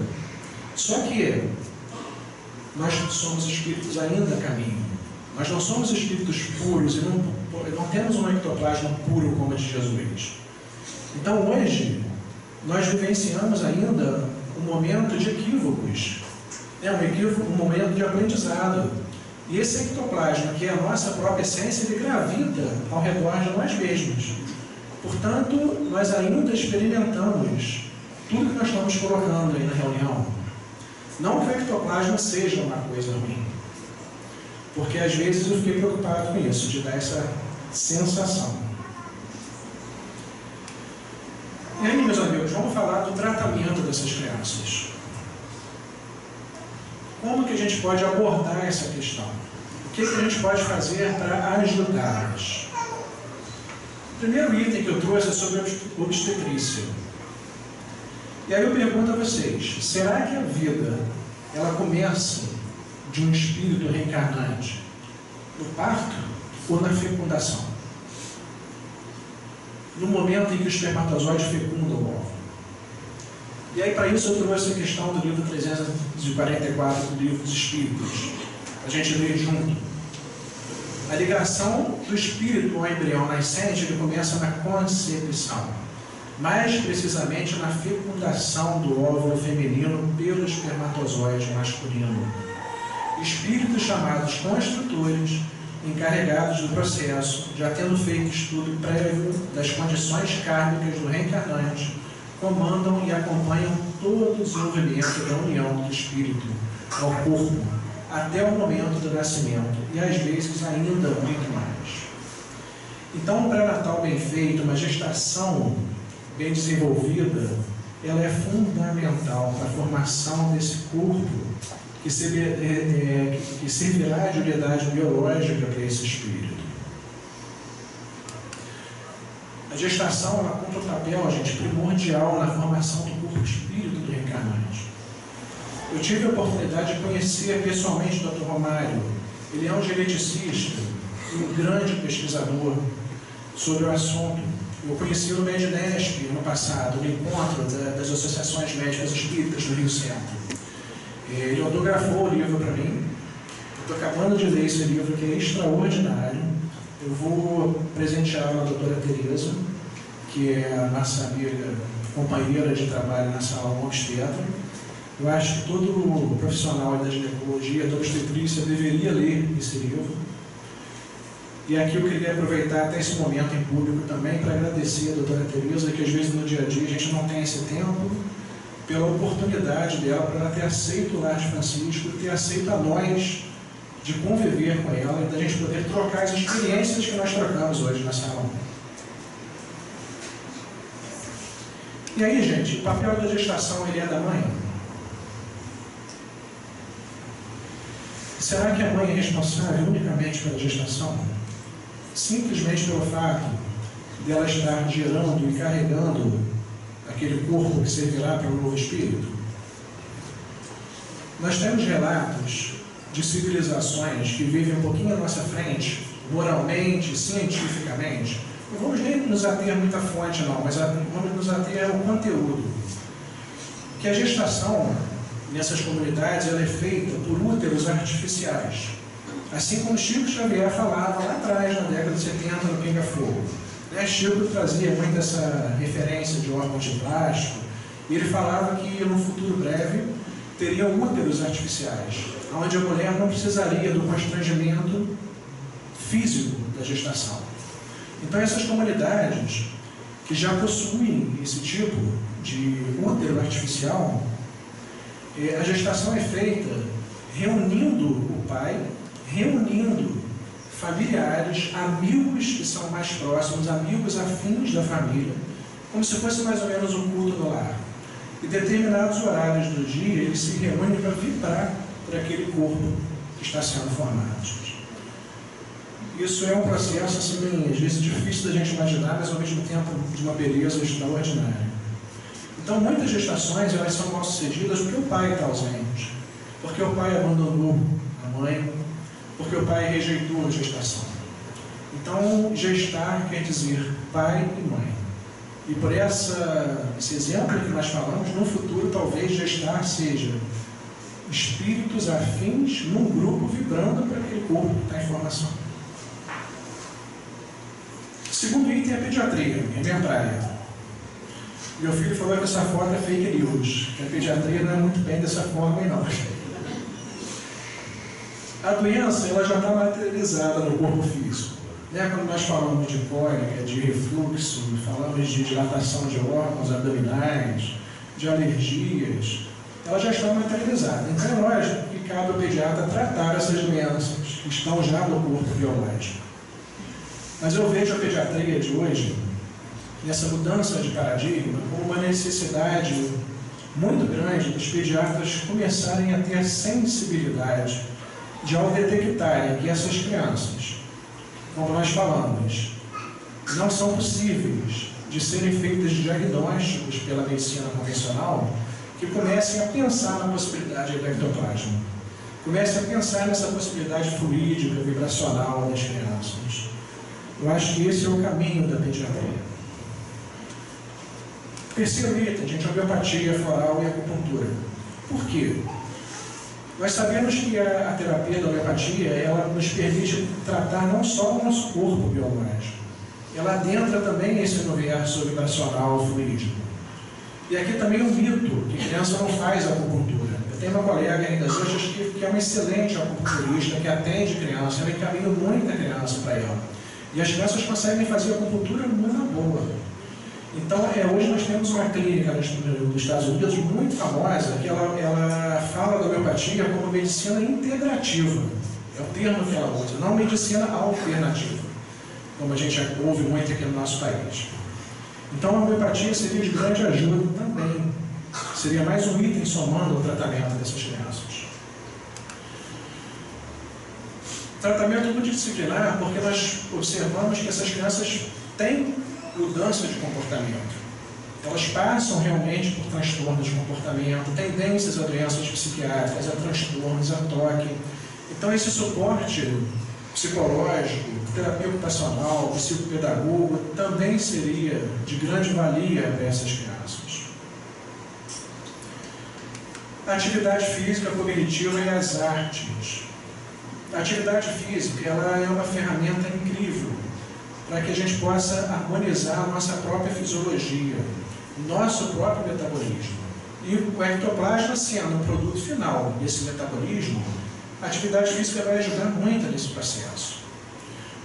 Só que nós somos espíritos ainda a caminho. Nós não somos espíritos puros e não temos um ectoplasma puro como o de Jesus. Então hoje nós vivenciamos ainda um momento de equívocos, um momento de aprendizado. E esse ectoplasma, que é a nossa própria essência, ele gravita ao redor de nós mesmos. Portanto, nós ainda experimentamos tudo que nós estamos colocando aí na reunião. Não que o ectoplasma seja uma coisa ruim, porque às vezes eu fiquei preocupado com isso, de dar essa sensação. E aí, meus amigos, vamos falar do tratamento dessas crianças. Como que a gente pode abordar essa questão? O que a gente pode fazer para ajudá-las? O primeiro item que eu trouxe é sobre a obstetrícia. E aí eu pergunto a vocês, será que a vida ela começa de um espírito reencarnante no parto ou na fecundação? No momento em que o espermatozoide fecunda o óvulo. E aí para isso eu trouxe a questão do livro 344 do Livro dos Espíritos. A gente lê junto. A ligação do espírito ao embrião nascente ele começa na concepção. Mais precisamente na fecundação do óvulo feminino pelo espermatozoide masculino. Espíritos chamados construtores, encarregados do processo, já tendo feito estudo prévio das condições kármicas do reencarnante, comandam e acompanham todo o desenvolvimento da união do espírito ao corpo, até o momento do nascimento, e às vezes ainda muito mais. Então, um pré-natal bem feito, uma gestação bem desenvolvida, ela é fundamental para a formação desse corpo que servirá de unidade biológica para esse espírito. A gestação ela cumpre um papel, gente, primordial na formação do corpo espírito do reencarnante. Eu tive a oportunidade de conhecer pessoalmente o Dr. Romário. Ele é um geneticista e um grande pesquisador sobre o assunto. Eu conheci no Mednesp, ano passado, no encontro das associações médicas espíritas do Rio Centro. Ele autografou o livro para mim. Estou acabando de ler esse livro, que é extraordinário. Eu vou presenteá-la a doutora Tereza, que é a nossa amiga, companheira de trabalho na sala obstetra. Eu acho que todo profissional da ginecologia, da obstetrícia, deveria ler esse livro. E aqui eu queria aproveitar até esse momento em público também para agradecer a doutora Tereza, que às vezes no dia a dia a gente não tem esse tempo, pela oportunidade dela, para ela ter aceito o Lar de Francisco, ter aceito a nós de conviver com ela e da gente poder trocar as experiências que nós trocamos hoje na sala. E aí, gente, o papel da gestação ele é da mãe? Será que a mãe é responsável unicamente pela gestação? Simplesmente pelo fato dela estar gerando e carregando aquele corpo que servirá para o novo espírito? Nós temos relatos de civilizações que vivem um pouquinho à nossa frente, moralmente, cientificamente. Não vamos nem nos ater a muita fonte não, mas vamos nos ater ao conteúdo. Que a gestação nessas comunidades, ela é feita por úteros artificiais. Assim como Chico Xavier falava lá atrás, na década de 70, no Pinga Fogo. Chico trazia muito essa referência de órgãos de plástico, e ele falava que no futuro breve teriam úteros artificiais, onde a mulher não precisaria do constrangimento físico da gestação. Então essas comunidades que já possuem esse tipo de útero artificial, a gestação é feita reunindo o pai, reunindo familiares, amigos que são mais próximos, amigos afins da família, como se fosse mais ou menos um culto no lar. E determinados horários do dia eles se reúnem para vibrar por aquele corpo que está sendo formado. Isso é um processo, assim, às vezes difícil da gente imaginar, mas ao mesmo tempo de uma beleza extraordinária. Então, muitas gestações elas são mal sucedidas porque o pai está ausente, porque o pai abandonou a mãe, porque o pai rejeitou a gestação. Então, gestar quer dizer pai e mãe. E por esse exemplo que nós falamos, no futuro talvez gestar seja espíritos afins num grupo vibrando para aquele corpo que está em formação. Segundo item é a pediatria, é minha praia. Meu filho falou que essa foto é fake news, que a pediatria não é muito bem dessa forma, não. A doença ela já está materializada no corpo físico. Quando nós falamos de cólica, de refluxo, falamos de dilatação de órgãos abdominais, de alergias, ela já está materializada. Então é lógico que cabe ao pediatra tratar essas doenças que estão já no corpo biológico. Mas eu vejo a pediatria de hoje, nessa mudança de paradigma, como uma necessidade muito grande dos pediatras começarem a ter sensibilidade de, ao detectarem que essas crianças, como nós falamos, não são possíveis de serem feitas diagnósticos pela medicina convencional, que comecem a pensar na possibilidade do ectoplasma, comecem a pensar nessa possibilidade fluídica, vibracional das crianças. Eu acho que esse é o caminho da pediatria. Terceiro item, gente, homeopatia floral e acupuntura. Por quê? Nós sabemos que a terapia da homeopatia, ela nos permite tratar não só o nosso corpo biológico, ela adentra também esse universo vibracional fluídico. E aqui também um mito, que criança não faz acupuntura. Eu tenho uma colega ainda hoje que é uma excelente acupunturista, que atende criança, ela encaminha muita criança para ela. E as crianças conseguem fazer acupuntura numa boa. Então, hoje nós temos uma clínica nos Estados Unidos muito famosa, que ela fala da homeopatia como medicina integrativa. É o termo que ela usa, não medicina alternativa, como a gente ouve muito aqui no nosso país. Então, a homeopatia seria de grande ajuda também. Seria mais um item somando o tratamento dessas crianças. Tratamento multidisciplinar, porque nós observamos que essas crianças têm mudança de comportamento. Elas passam realmente por transtornos de comportamento, tendências a doenças psiquiátricas, a transtornos, a toque. Então, esse suporte psicológico, terapia ocupacional, psicopedagogo, também seria de grande valia para essas crianças. A atividade física, cognitiva e as artes. A atividade física ela é uma ferramenta incrível para que a gente possa harmonizar a nossa própria fisiologia, nosso próprio metabolismo. E o ectoplasma, sendo um produto final desse metabolismo, a atividade física vai ajudar muito nesse processo.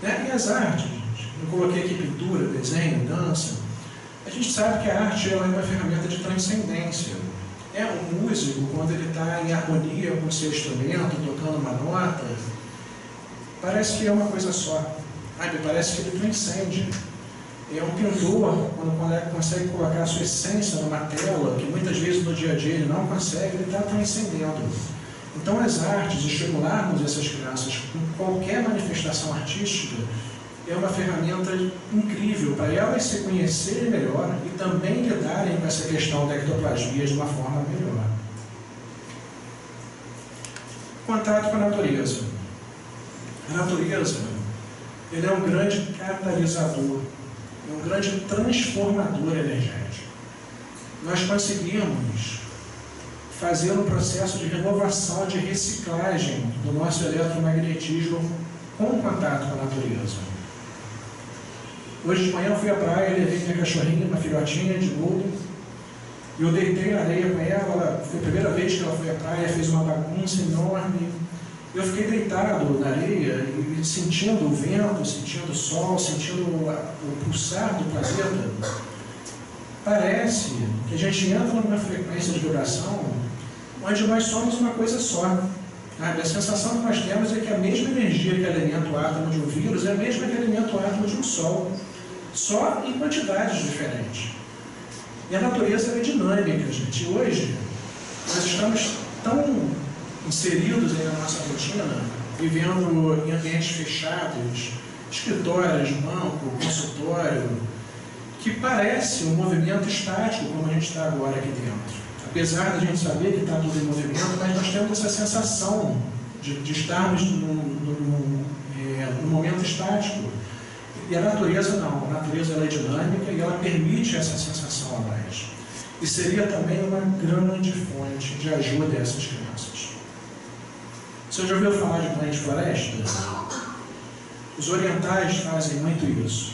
E as artes, eu coloquei aqui pintura, desenho, dança. A gente sabe que a arte ela é uma ferramenta de transcendência. O músico, quando ele está em harmonia com o seu instrumento, tocando uma nota, parece que é uma coisa só. Parece que ele transcende. Um pintor, quando consegue colocar a sua essência numa tela, que muitas vezes no dia a dia ele não consegue, ele está transcendendo. Então, as artes, estimularmos essas crianças com qualquer manifestação artística, é uma ferramenta incrível para elas se conhecerem melhor e também lidarem com essa questão da ectoplasmia de uma forma melhor. Contato com a natureza. A natureza ele é um grande catalisador, é um grande transformador energético. Nós conseguimos fazer um processo de renovação, de reciclagem do nosso eletromagnetismo com contato com a natureza. Hoje de manhã eu fui à praia, levei minha cachorrinha, uma filhotinha de golden, e eu deitei na areia com ela. Foi a primeira vez que ela foi à praia, fez uma bagunça enorme. Eu fiquei deitado na areia e sentindo o vento, sentindo o sol, sentindo o pulsar do planeta. Parece que a gente entra numa frequência de vibração onde nós somos uma coisa só. A sensação que nós temos é que a mesma energia que alimenta o átomo de um vírus é a mesma que alimenta o átomo de um sol, só em quantidades diferentes. E a natureza é dinâmica, gente. E hoje nós estamos tão inseridos aí na nossa rotina, vivendo em ambientes fechados, escritórios, banco, consultório, que parece um movimento estático, como a gente está agora aqui dentro. Apesar da gente saber que está tudo em movimento, mas nós temos essa sensação de estarmos num momento estático. E a natureza não. A natureza ela é dinâmica e ela permite essa sensação a nós. E seria também uma grande fonte de ajuda a essas crianças. Você já ouviu falar de banho de floresta? Os orientais fazem muito isso.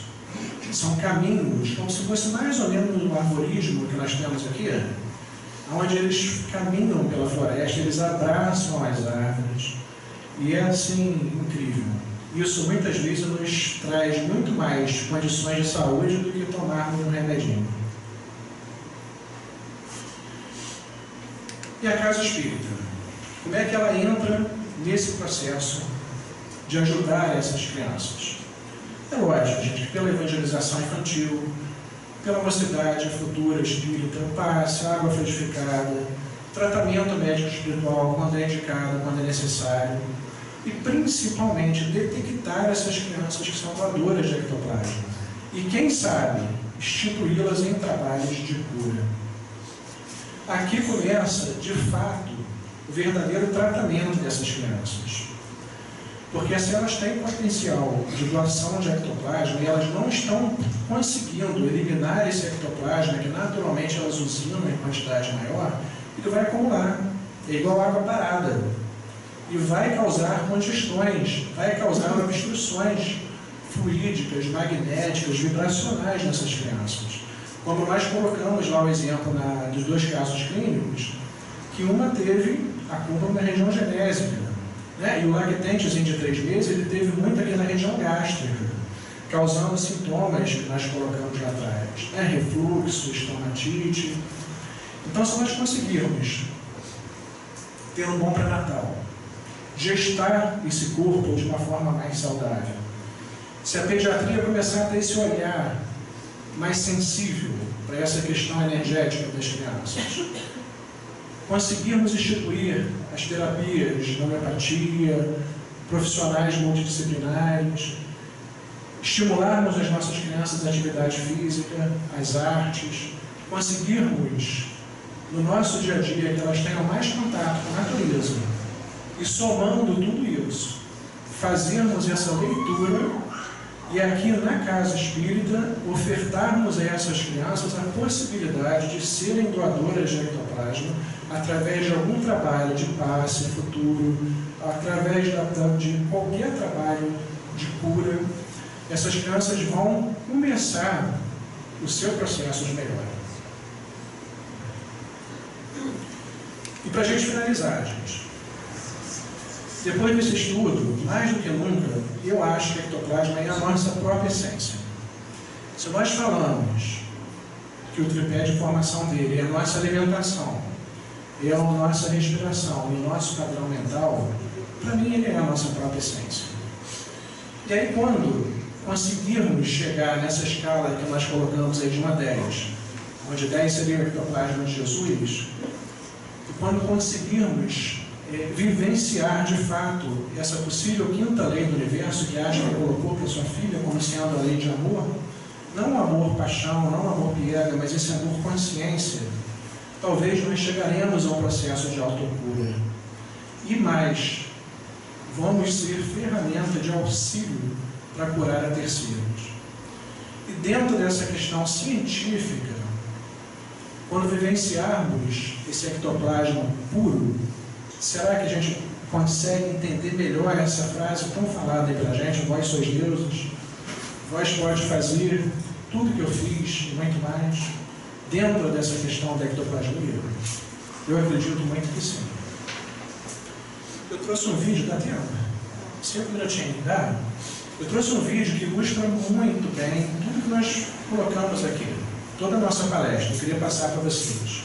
São caminhos, como se fosse mais ou menos o arborismo que nós temos aqui, onde eles caminham pela floresta, eles abraçam as árvores. E é assim, incrível. Isso muitas vezes nos traz muito mais condições de saúde do que tomarmos um remedinho. E a casa espírita? Como é que ela entra nesse processo de ajudar essas crianças? É lógico, gente, que pela evangelização infantil, pela mocidade futura espírita, passe, água frutificada, tratamento médico espiritual quando é indicado, quando é necessário, e principalmente detectar essas crianças que são doadoras de ectoplasma. E quem sabe, instituí-las em trabalhos de cura. Aqui começa, de fato, o verdadeiro tratamento dessas crianças. Porque se elas têm potencial de doação de ectoplasma e elas não estão conseguindo eliminar esse ectoplasma, que naturalmente elas usinam em quantidade maior, ele vai acumular. É igual água parada. E vai causar congestões, vai causar obstruções fluídicas, magnéticas, vibracionais nessas crianças. Como nós colocamos lá o exemplo dos dois casos clínicos, que uma teve acúmulo na região genésica. E o lactentezinho de 3 meses, ele teve muito aqui na região gástrica, causando sintomas que nós colocamos lá atrás, refluxo, estomatite. Então, se nós conseguirmos ter um bom pré-natal, gestar esse corpo de uma forma mais saudável, se a pediatria começar a ter esse olhar mais sensível para essa questão energética das crianças, conseguirmos instituir as terapias de homeopatia, profissionais multidisciplinares, estimularmos as nossas crianças à atividade física, às artes, conseguirmos, no nosso dia a dia, que elas tenham mais contato com a natureza, e somando tudo isso, fazermos essa leitura e aqui na casa espírita ofertarmos a essas crianças a possibilidade de serem doadoras de ectoplasma através de algum trabalho de passe futuro, através de qualquer trabalho de cura. Essas crianças vão começar o seu processo de melhora. E para a gente finalizar, gente, depois desse estudo, mais do que nunca, eu acho que a ectoplasma é a nossa própria essência. Se nós falamos que o tripé de formação dele é a nossa alimentação, é a nossa respiração e o nosso padrão mental, para mim ele é a nossa própria essência. E aí quando conseguirmos chegar nessa escala que nós colocamos aí de 1 a 10, onde 10 seria o ectoplasma de Jesus, e quando conseguirmos vivenciar de fato essa possível quinta lei do universo que Ashman colocou para sua filha como sendo a lei de amor, não amor paixão, não amor piega, mas esse amor consciência, talvez nós chegaremos a um processo de autocura. E mais, vamos ser ferramenta de auxílio para curar a terceiros. E dentro dessa questão científica, quando vivenciarmos esse ectoplasma puro, será que a gente consegue entender melhor essa frase tão falada aí pela gente, vós sois deuses, vós pode fazer tudo que eu fiz e muito mais, dentro dessa questão da ectoplasmia? Eu acredito muito que sim. Eu trouxe um vídeo, dá tempo? 5 minutinhos, dá? Eu trouxe um vídeo que ilustra muito bem tudo que nós colocamos aqui, toda a nossa palestra. Eu queria passar para vocês.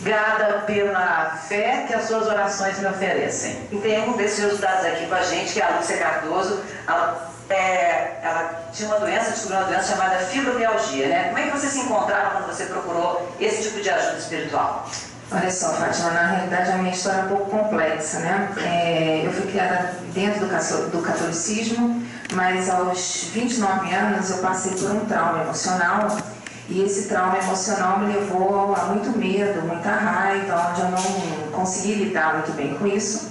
Grata pela fé que as suas orações me oferecem. E tem um desses resultados aqui com a gente, que é a Lúcia Cardoso. Ela tinha uma doença, descobriu uma doença chamada fibromialgia, né? Como é que você se encontrava quando você procurou esse tipo de ajuda espiritual? Olha só, Fátima, na realidade a minha história é um pouco complexa, né? Eu fui criada dentro do catolicismo, mas aos 29 anos eu passei por um trauma emocional. E esse trauma emocional me levou a muito medo, muita raiva, onde eu não consegui lidar muito bem com isso.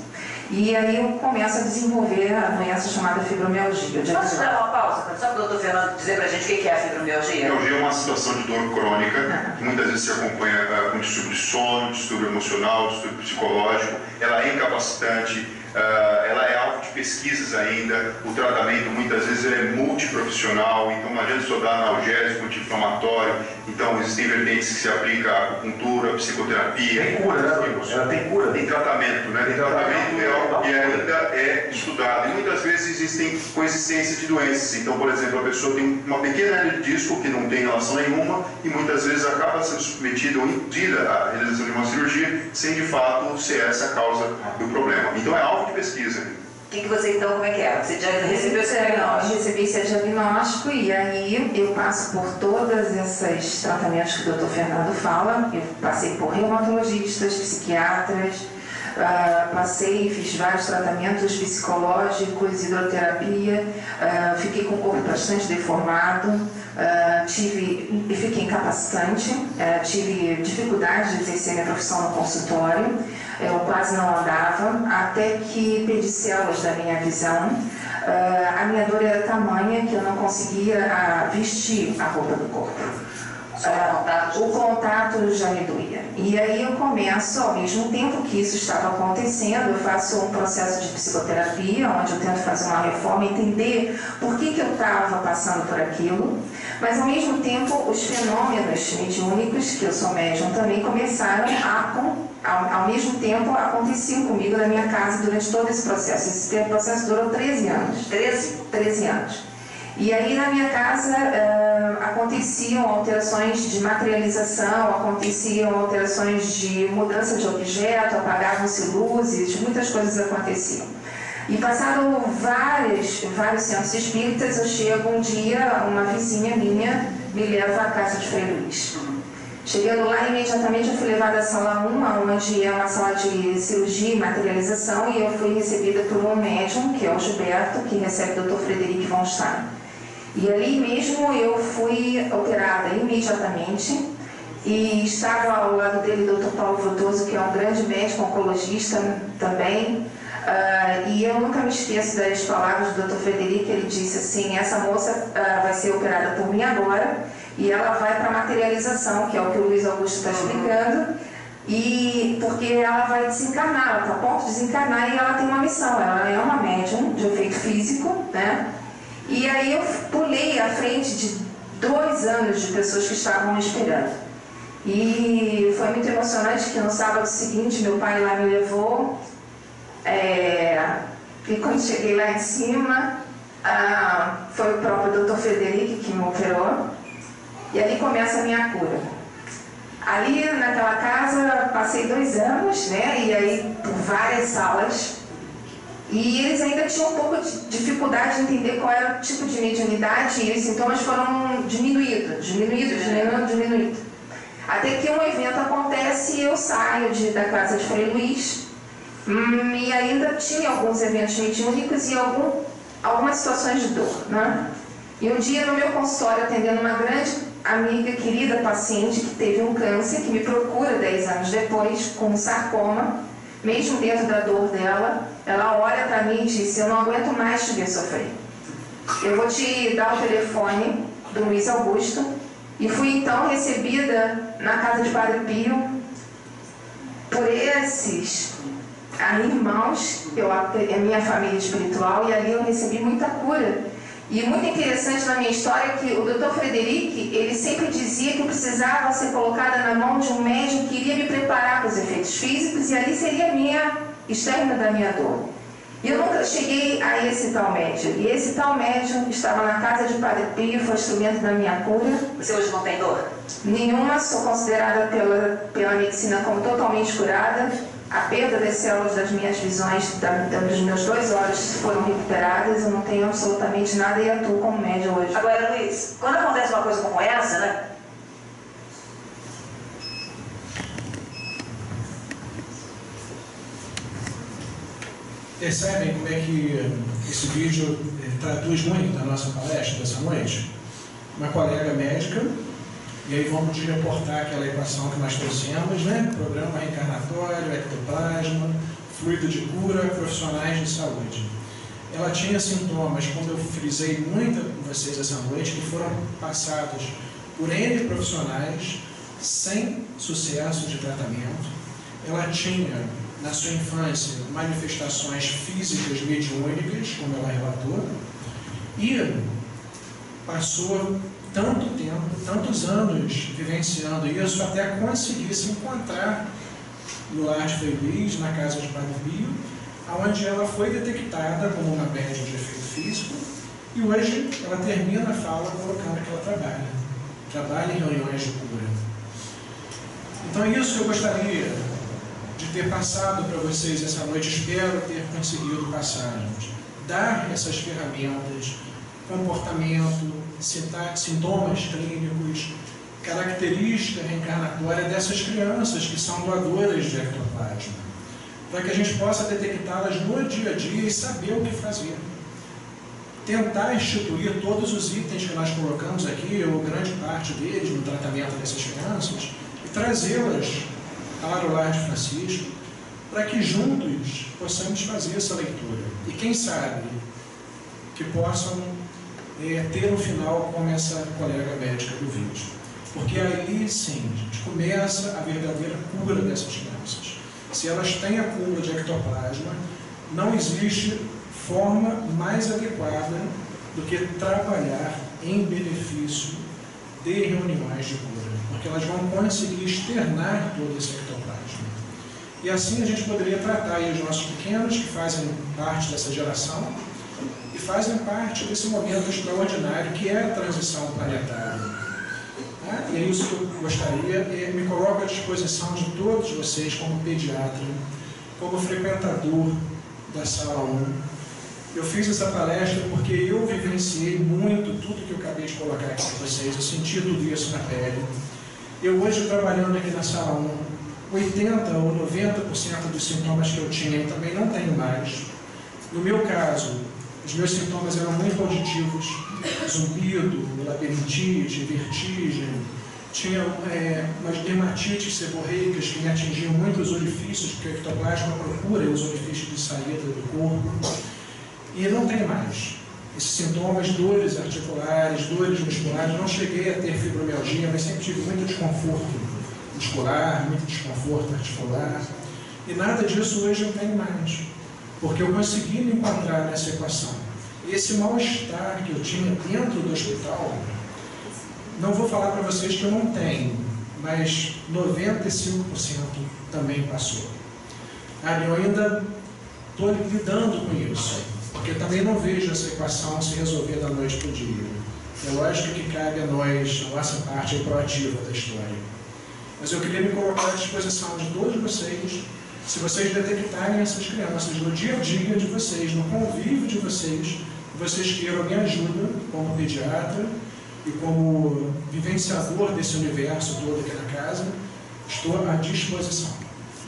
E aí eu começo a desenvolver a doença chamada fibromialgia. Posso dar uma pausa? Só para o doutor Fernando dizer para a gente o que é a fibromialgia? A fibromialgia é uma situação de dor crônica, que muitas vezes se acompanha com distúrbio de sono, distúrbio emocional, distúrbio psicológico. Ela é incapacitante, ela é alvo de pesquisas ainda. O tratamento muitas vezes é multiprofissional, então não adianta só dar analgésico, anti-inflamatório. Então existem vertentes que se aplica a acupuntura, psicoterapia. Tem cura, né? Ela tem cura. Tem tratamento, né? Tem tratamento é algo que ainda é estudado. E muitas vezes existem coexistência de doenças. Então, por exemplo, a pessoa tem uma pequena hernia de disco que não tem relação nenhuma e muitas vezes acaba sendo submetida ou induzida à realização de uma cirurgia sem de fato ser essa a causa do problema. Então é alvo de pesquisa. O que você então, como é que é? Você já recebeu esse diagnóstico? Eu recebi esse diagnóstico e aí eu passo por todos esses tratamentos que o Dr. Fernando fala. Eu passei por reumatologistas, psiquiatras, fiz vários tratamentos psicológicos, hidroterapia, fiquei com o corpo bastante deformado, fiquei incapacitante, tive dificuldade de exercer minha profissão no consultório, eu quase não andava, até que perdi células da minha visão. A minha dor era tamanha que eu não conseguia vestir a roupa do corpo. O contato já me doía. E aí eu começo, ao mesmo tempo que isso estava acontecendo, eu faço um processo de psicoterapia, onde eu tento fazer uma reforma, entender por que eu estava passando por aquilo, mas ao mesmo tempo os fenômenos mediúnicos, que eu sou médium também, começaram ao mesmo tempo aconteciam comigo na minha casa durante todo esse processo. Esse processo durou 13 anos. 13 anos. E aí na minha casa aconteciam alterações de materialização, aconteciam alterações de mudança de objeto, apagavam-se luzes, muitas coisas aconteciam. E passado vários centros espíritas, eu chego um dia, uma vizinha minha me leva à casa de Frei Luís. Chegando lá, imediatamente eu fui levada à sala 1, onde é uma sala de cirurgia e materialização, e eu fui recebida por um médium, que é o Gilberto, que recebe o Dr. Frederico von Stein. E ali mesmo eu fui operada imediatamente e estava ao lado dele o Dr. Paulo Frutuoso, que é um grande médico oncologista também. E eu nunca me esqueço das palavras do Dr. Frederico. Ele disse assim: essa moça vai ser operada por mim agora e ela vai para a materialização, que é o que o Luiz Augusto está explicando, e porque ela vai desencarnar, ela está a ponto de desencarnar e ela tem uma missão, ela é uma médium de efeito físico, né? E aí eu pulei à frente de 2 anos de pessoas que estavam me esperando. E foi muito emocionante que no sábado seguinte meu pai lá me levou. E quando cheguei lá em cima, foi o próprio Dr. Frederico que me operou. E ali começa a minha cura. Ali naquela casa passei 2 anos, né? E aí por várias salas. E eles ainda tinham um pouco de dificuldade de entender qual era o tipo de mediunidade e os sintomas foram diminuindo. Até que um evento acontece e eu saio da casa de Frei Luís e ainda tinha alguns eventos mediúnicos e algumas situações de dor, né? E um dia no meu consultório, atendendo uma grande amiga, querida paciente que teve um câncer, que me procura 10 anos depois com um sarcoma, mesmo dentro da dor dela, ela olha para mim e diz: eu não aguento mais te ver sofrer. Eu vou te dar o telefone do Luiz Augusto e fui então recebida na casa de Padre Pio por esses irmãos, a minha família espiritual, e ali eu recebi muita cura. E muito interessante na minha história que o Dr. Frederic, ele sempre dizia que eu precisava ser colocada na mão de um médium que iria me preparar para os efeitos físicos, e ali seria a minha externa da minha dor. E eu nunca cheguei a esse tal médium. E esse tal médium estava na casa de Padre Pio, foi instrumento da minha cura. Você hoje não tem dor? Nenhuma, sou considerada pela medicina como totalmente curada. A perda das células das minhas visões, dos meus 2 olhos foram recuperadas. Eu não tenho absolutamente nada e atuo como médium hoje. Agora, Luiz, quando acontece uma coisa como essa, né? Percebem como é que esse vídeo traduz muito da nossa palestra dessa noite? Uma colega médica, e aí vamos te reportar aquela equação que nós trouxemos, né? Programa reencarnatório, ectoplasma, fluido de cura, profissionais de saúde. Ela tinha sintomas, como eu frisei muito com vocês essa noite, que foram passados por N profissionais sem sucesso de tratamento. Ela tinha, na sua infância, manifestações físicas mediúnicas, como ela relatou, e passou tanto tempo, tantos anos vivenciando isso, até conseguir se encontrar no Lar de Frei Luiz, na casa de Padre Pio, onde ela foi detectada como uma médium de efeito físico, e hoje ela termina a fala colocando que ela trabalha em reuniões de cura. Então é isso que eu gostaria de ter passado para vocês essa noite, espero ter conseguido passar, gente. Dar essas ferramentas, comportamento, citar sintomas clínicos, característica reencarnatória dessas crianças que são doadoras de ectoplasma, para que a gente possa detectá-las no dia a dia e saber o que fazer. Tentar instituir todos os itens que nós colocamos aqui, ou grande parte deles, no tratamento dessas crianças, e trazê-las para o Lar de Francisco, para que juntos possamos fazer essa leitura. E quem sabe que possam ter um final como essa colega médica do vídeo. Porque aí sim, a gente começa a verdadeira cura dessas crianças. Se elas têm acúmulo de ectoplasma, não existe forma mais adequada do que trabalhar em benefício de reuniões de cura, porque elas vão conseguir externar todo esse ectoplasma. E assim a gente poderia tratar aí os nossos pequenos, que fazem parte dessa geração, e fazem parte desse momento extraordinário que é a transição planetária. E é isso que eu gostaria, e me coloco à disposição de todos vocês, como pediatra, como frequentador da Sala 1. Eu fiz essa palestra porque eu vivenciei muito tudo que eu acabei de colocar aqui para vocês, eu senti tudo isso na pele. Eu hoje, trabalhando aqui na Sala 1, 80% ou 90% dos sintomas que eu tinha eu também não tenho mais. No meu caso, os meus sintomas eram muito auditivos, zumbido, labirintite, vertigem, tinha umas dermatites seborreicas que me atingiam muito os orifícios, porque o ectoplasma procura os orifícios de saída do corpo, e não tem mais. Esses sintomas, dores articulares, dores musculares, não cheguei a ter fibromialgia, mas sempre tive muito desconforto muscular, muito desconforto articular, e nada disso hoje eu tenho mais, porque eu consegui me encontrar nessa equação. Esse mal-estar que eu tinha dentro do hospital, não vou falar para vocês que eu não tenho, mas 95% também passou. Eu ainda estou lidando com isso, porque eu também não vejo essa equação se resolver da noite para o dia. É lógico que cabe a nós, a nossa parte proativa da história. Mas eu queria me colocar à disposição de todos vocês, se vocês detectarem essas crianças no dia a dia de vocês, no convívio de vocês queiram me ajuda como pediatra e como vivenciador desse universo todo aqui na casa, estou à disposição.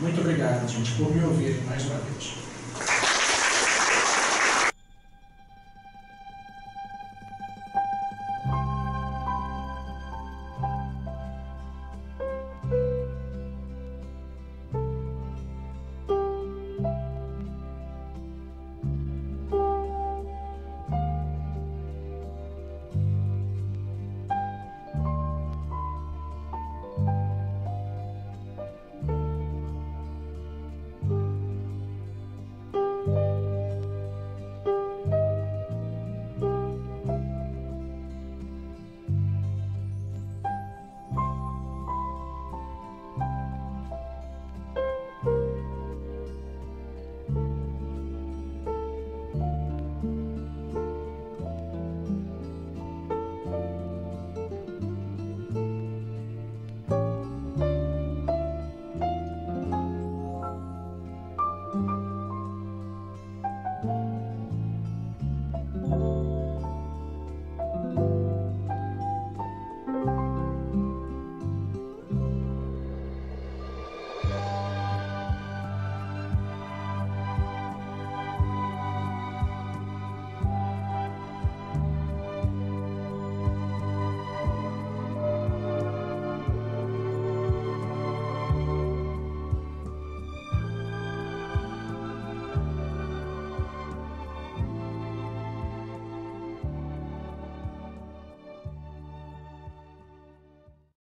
Muito obrigado, gente, por me ouvirem mais uma vez.